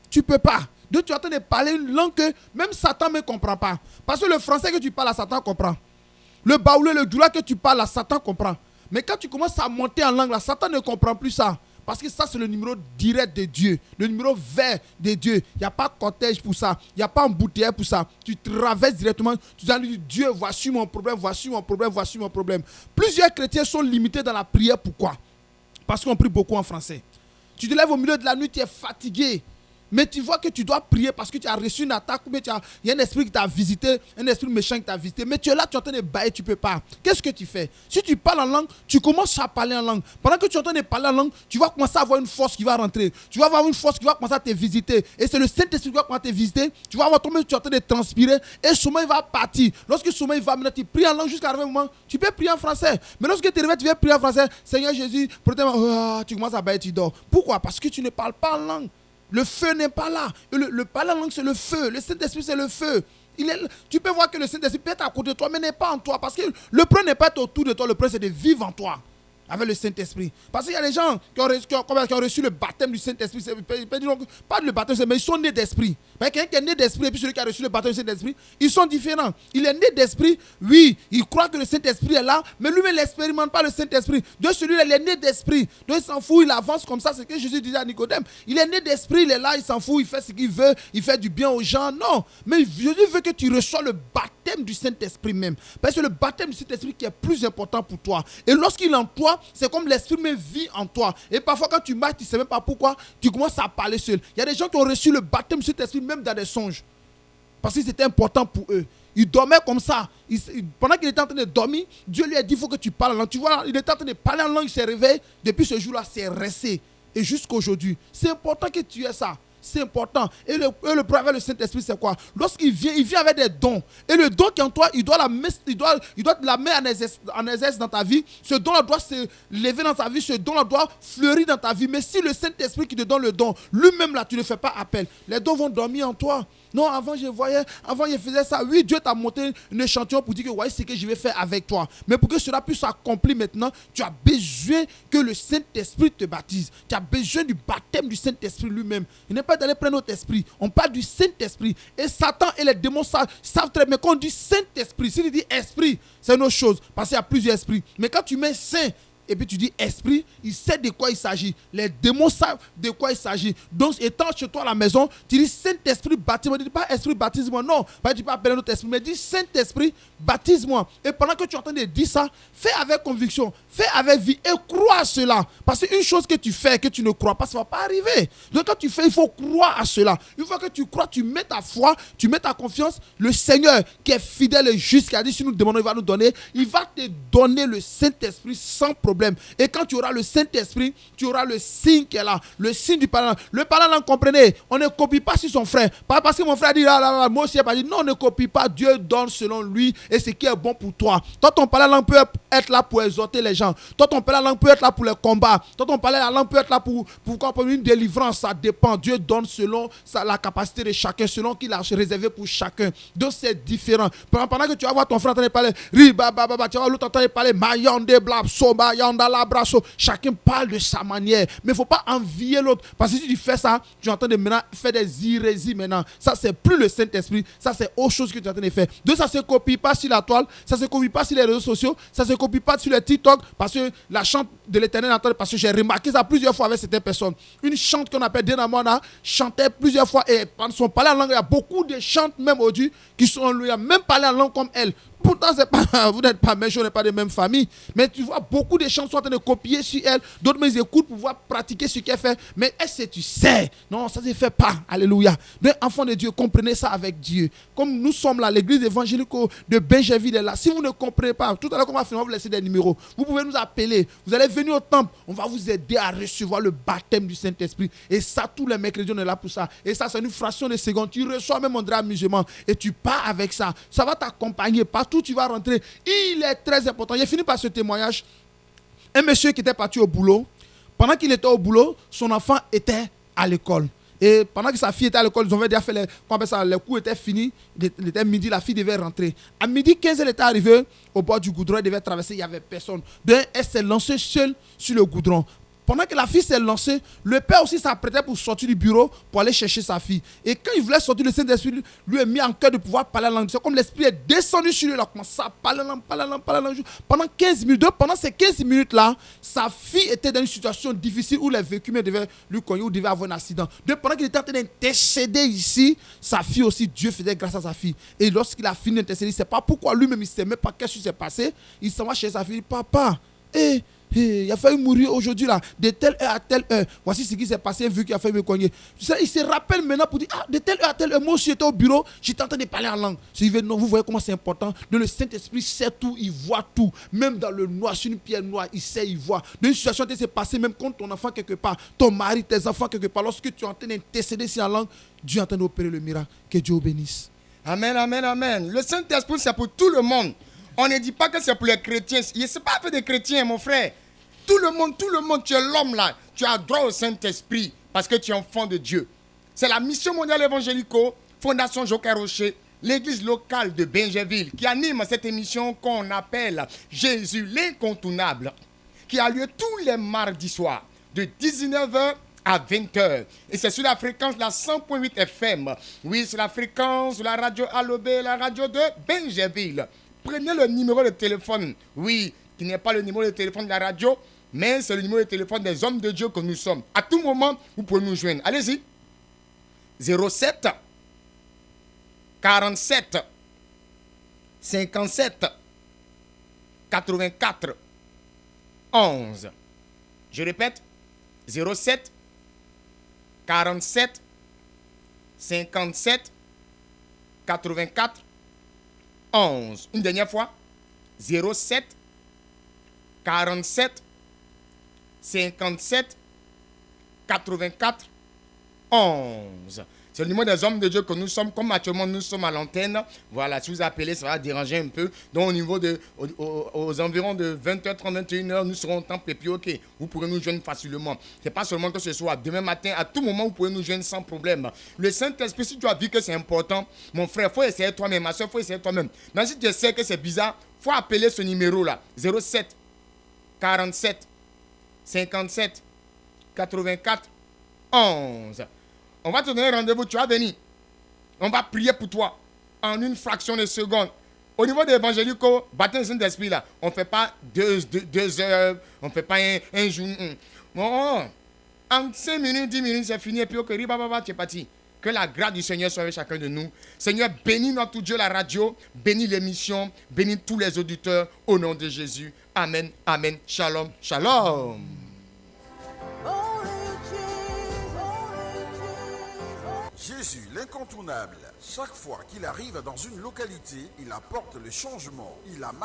D: Tu ne peux pas. Donc tu entends de parler une langue que même Satan ne comprend pas. Parce que le français que tu parles à Satan comprend. Le baoulé, le doula que tu parles à Satan comprend. Mais quand tu commences à monter en langue, là, Satan ne comprend plus ça. Parce que ça, c'est le numéro direct de Dieu. Le numéro vert de Dieu. Il n'y a pas cortège pour ça. Il n'y a pas embouteillage pour ça. Tu traverses directement. Tu dis, Dieu, voici mon problème, voici mon problème, voici mon problème. Plusieurs chrétiens sont limités dans la prière. Pourquoi? Parce qu'on prie beaucoup en français. Tu te lèves au milieu de la nuit, tu es fatigué. Mais tu vois que tu dois prier parce que tu as reçu une attaque, mais il y a un esprit qui t'a visité, un esprit méchant qui t'a visité. Mais tu es là, tu es en train de bailler, tu ne peux pas. Qu'est-ce que tu fais? Si tu parles en langue, tu commences à parler en langue. Pendant que tu es en train de parler en langue, tu vas commencer à avoir une force qui va rentrer. Tu vas avoir une force qui va commencer à te visiter. Et c'est le Saint-Esprit qui va commencer à te visiter. Tu vas avoir toi-même, tu es en train de transpirer. Et le sommeil va partir. Lorsque le sommeil va, maintenant tu pries en langue jusqu'à un moment, tu peux prier en français. Mais lorsque tu réveilles, tu viens prier en français. Seigneur Jésus, protège-moi. Tu commences à bailler, tu dors. Pourquoi? Parce que tu ne parles pas en langue. Le feu n'est pas là. Le parler en langue, c'est le feu. Le Saint-Esprit, c'est le feu. Tu peux voir que le Saint-Esprit peut être à côté de toi, mais n'est pas en toi. Parce que le problème n'est pas être autour de toi. Le problème, c'est de vivre en toi. Avec le Saint-Esprit. Parce qu'il y a des gens qui ont reçu le baptême du Saint-Esprit. Pas le baptême, mais ils sont nés d'esprit. Quelqu'un qui est né d'esprit et puis celui qui a reçu le baptême du Saint-Esprit, ils sont différents. Il est né d'esprit, oui, il croit que le Saint-Esprit est là, mais lui-même, il n'expérimente pas le Saint-Esprit. De celui-là, il est né d'esprit. Donc il s'en fout, il avance comme ça. C'est ce que Jésus disait à Nicodème. Il est né d'esprit, il est là, il s'en fout, il fait ce qu'il veut, il fait du bien aux gens. Non, mais Jésus veut que tu reçois le baptême du Saint-Esprit même. Parce que le baptême du Saint-Esprit qui est plus important pour toi. Et lorsqu'il est en toi, c'est comme l'esprit même vit en toi. Et parfois quand tu marches, tu ne sais même pas pourquoi, tu commences à parler seul. Il y a des gens qui ont reçu le baptême du Saint-Esprit même dans des songes. Parce que c'était important pour eux. Ils dormaient comme ça. Pendant qu'il était en train de dormir, Dieu lui a dit, il faut que tu parles en langue. Tu vois, il était en train de parler en langue, il s'est réveillé. Depuis ce jour-là, c'est resté. Et jusqu'à aujourd'hui, c'est important que tu aies ça. C'est important. Et le problème avec le Saint-Esprit, c'est quoi? Lorsqu'il vient avec des dons. Et le don qui est en toi, il doit la mettre en exercice dans ta vie. Ce don-là doit se lever dans ta vie. Ce don-là doit fleurir dans ta vie. Mais si le Saint-Esprit qui te donne le don, lui-même là, tu ne fais pas appel, les dons vont dormir en toi. Non, avant je faisais ça. Oui, Dieu t'a monté un échantillon pour dire que voici ce que je vais faire avec toi. Mais pour que cela puisse s'accomplir maintenant, tu as besoin que le Saint-Esprit te baptise. Tu as besoin du baptême du Saint-Esprit lui-même. Il n'est pas d'aller prendre notre esprit. On parle du Saint-Esprit. Et Satan et les démons savent très bien. Quand on dit Saint-Esprit, si tu dis esprit, c'est une autre chose. Parce qu'il y a plusieurs esprits. Mais quand tu mets Saint, et puis tu dis esprit, il sait de quoi il s'agit. Les démons savent de quoi il s'agit. Donc, étant chez toi à la maison, tu dis Saint-Esprit, baptise-moi. Ne dis pas esprit, baptise-moi. Non, tu ne peux pas appeler notre esprit, mais dis Saint-Esprit, baptise-moi. Et pendant que tu es en train de dire ça, fais avec conviction, fais avec vie et crois à cela. Parce qu'une chose que tu fais et que tu ne crois pas, ça ne va pas arriver. Donc, quand tu fais, il faut croire à cela. Une fois que tu crois, tu mets ta foi, tu mets ta confiance. Le Seigneur qui est fidèle et juste, qui a dit si nous demandons, il va nous donner. Il va te donner le Saint-Esprit sans problème. Et quand tu auras le Saint-Esprit, tu auras le signe qui est là, le signe du parlant. Le parlant, comprenez, on ne copie pas sur son frère. Pas parce que mon frère dit, moi aussi, il pas dit, non, on ne copie pas. Dieu donne selon lui et ce qui est bon pour toi. Toi, ton parlant peut être là pour exhorter les gens. Toi, ton parlant peut être là pour les combats. Toi, ton parlant peut être là pour une délivrance. Ça dépend. Dieu donne selon la capacité de chacun, selon qu'il a réservé pour chacun. Donc, c'est différent. Pendant que tu vas voir ton frère en train de parler, tu vas voir l'autre en train de parler, Mayande, Blab, Soba, Yanda, Labrasso. Chacun parle de sa manière. Mais il ne faut pas envier l'autre. Parce que si tu fais ça, tu es en train de maintenant faire des hérésies maintenant. Ça, c'est plus le Saint-Esprit. Ça, c'est autre chose que tu es en train de faire. Donc, ça ne se copie pas sur la toile. Ça ne se copie pas sur les réseaux sociaux. Ça ne se copie pas sur les TikTok. Parce que la chante de l'Éternel, parce que j'ai remarqué ça plusieurs fois avec certaines personnes. Une chante qu'on appelle Denamona chantait plusieurs fois. Et pendant son parler en langue, il y a beaucoup de chantes, même aujourd'hui, qui sont lui, même parlé en langue comme elle. Pourtant, c'est pas, vous n'êtes pas méchants, on n'est pas de même famille. Mais tu vois, beaucoup de gens sont en train de copier sur elle. D'autres, mais ils écoutent pour pouvoir pratiquer ce qu'elle fait. Mais est-ce que tu sais? Non, ça ne se fait pas. Alléluia. Donc, enfants de Dieu, comprenez ça avec Dieu. Comme nous sommes là, l'église évangélique de Benjerville est là. Si vous ne comprenez pas, tout à l'heure, on va finir, on va vous laisser des numéros. Vous pouvez nous appeler. Vous allez venir au temple. On va vous aider à recevoir le baptême du Saint-Esprit. Et ça, tous les mercredis, on est là pour ça. Et ça, c'est une fraction de seconde. Tu reçois même un drap musulman. Et tu pars avec ça. Ça va t'accompagner. Partout où tu vas rentrer. Il est très important. J'ai fini par ce témoignage. Un monsieur qui était parti au boulot. Pendant qu'il était au boulot, son enfant était à l'école. Et pendant que sa fille était à l'école, ils ont déjà fait les cours étaient finis. Il était midi, la fille devait rentrer. À midi 15, elle était arrivée au bord du goudron, elle devait traverser, il n'y avait personne. Donc, elle s'est lancée seule sur le goudron. Pendant que la fille s'est lancée, le père aussi s'apprêtait pour sortir du bureau pour aller chercher sa fille. Et quand il voulait sortir, le Saint-Esprit lui a mis en cœur de pouvoir parler la langue. C'est comme l'Esprit est descendu sur lui, il a commencé à parler la langue. Pendant 15 minutes. Pendant ces 15 minutes-là, sa fille était dans une situation difficile où les véhicules devaient lui cogner ou devaient avoir un accident. Donc pendant qu'il était en train d'intercéder ici, sa fille aussi, Dieu faisait grâce à sa fille. Et lorsqu'il a fini d'intercéder, il ne sait pas pourquoi lui-même, il ne sait même pas qu'est-ce qui s'est passé. Il s'en va chez sa fille, papa, il a failli mourir aujourd'hui là, de telle heure à telle heure. Voici ce qui s'est passé, vu qu'il a failli me cogner. Il se rappelle maintenant pour dire, de telle heure à telle heure, moi aussi j'étais au bureau, j'étais en train de parler en langue. Non, vous voyez comment c'est important. Le Saint-Esprit sait tout, il voit tout. Même dans le noir, sur une pierre noire, il sait, il voit. Dans une situation qui s'est passée, même quand ton enfant quelque part, ton mari, tes enfants quelque part, lorsque tu es en train d'intercéder sur la langue, Dieu est en train d'opérer le miracle. Que Dieu vous bénisse.
C: Amen, amen, amen. Le Saint-Esprit, c'est pour tout le monde. On ne dit pas que c'est pour les chrétiens. Ce n'est pas fait des chrétiens, mon frère. Tout le monde, tu es l'homme là. Tu as droit au Saint-Esprit parce que tu es enfant de Dieu. C'est la mission mondiale évangélico, Fondation Joker Rocher, l'église locale de Benjerville, qui anime cette émission qu'on appelle Jésus l'incontournable, qui a lieu tous les mardis soirs, de 19h à 20h. Et c'est sur la fréquence de la 100.8 FM. Oui, c'est la fréquence de la radio Alobé, la radio de Benjerville. Prenez le numéro de téléphone, oui, qui n'est pas le numéro de téléphone de la radio, mais c'est le numéro de téléphone des hommes de Dieu que nous sommes. À tout moment, vous pouvez nous joindre. Allez-y. 07 47 57 84 11. Je répète, 07 47 57 84 11. Une dernière fois, 07 47 57 84 11. C'est le numéro des hommes de Dieu que nous sommes. Comme actuellement nous sommes à l'antenne, voilà, si vous appelez, ça va déranger un peu. Donc au niveau de, aux environs de 20h30, 21h, nous serons au temple et puis ok, vous pourrez nous joindre facilement. C'est pas seulement que ce soit demain matin, à tout moment, vous pouvez nous joindre sans problème. Le Saint-Esprit, si tu as vu que c'est important, mon frère, il faut essayer toi-même, ma soeur, il faut essayer toi-même. Mais si tu sais que c'est bizarre, il faut appeler ce numéro-là, 07 47 57 84 11. On va te donner rendez-vous, tu vas venir. On va prier pour toi en une fraction de seconde. Au niveau de l'évangélico, baptême du Saint-Esprit, là, on ne fait pas deux heures, on ne fait pas un jour. Bon, en 5 minutes, 10 minutes, c'est fini. Et puis, ok, tu es parti. Que la grâce du Seigneur soit avec chacun de nous. Seigneur, bénis notre Dieu la radio, bénis l'émission, bénis tous les auditeurs au nom de Jésus. Amen, amen. Shalom, shalom.
E: Jésus, l'incontournable. Chaque fois qu'il arrive dans une localité, il apporte le changement. Il a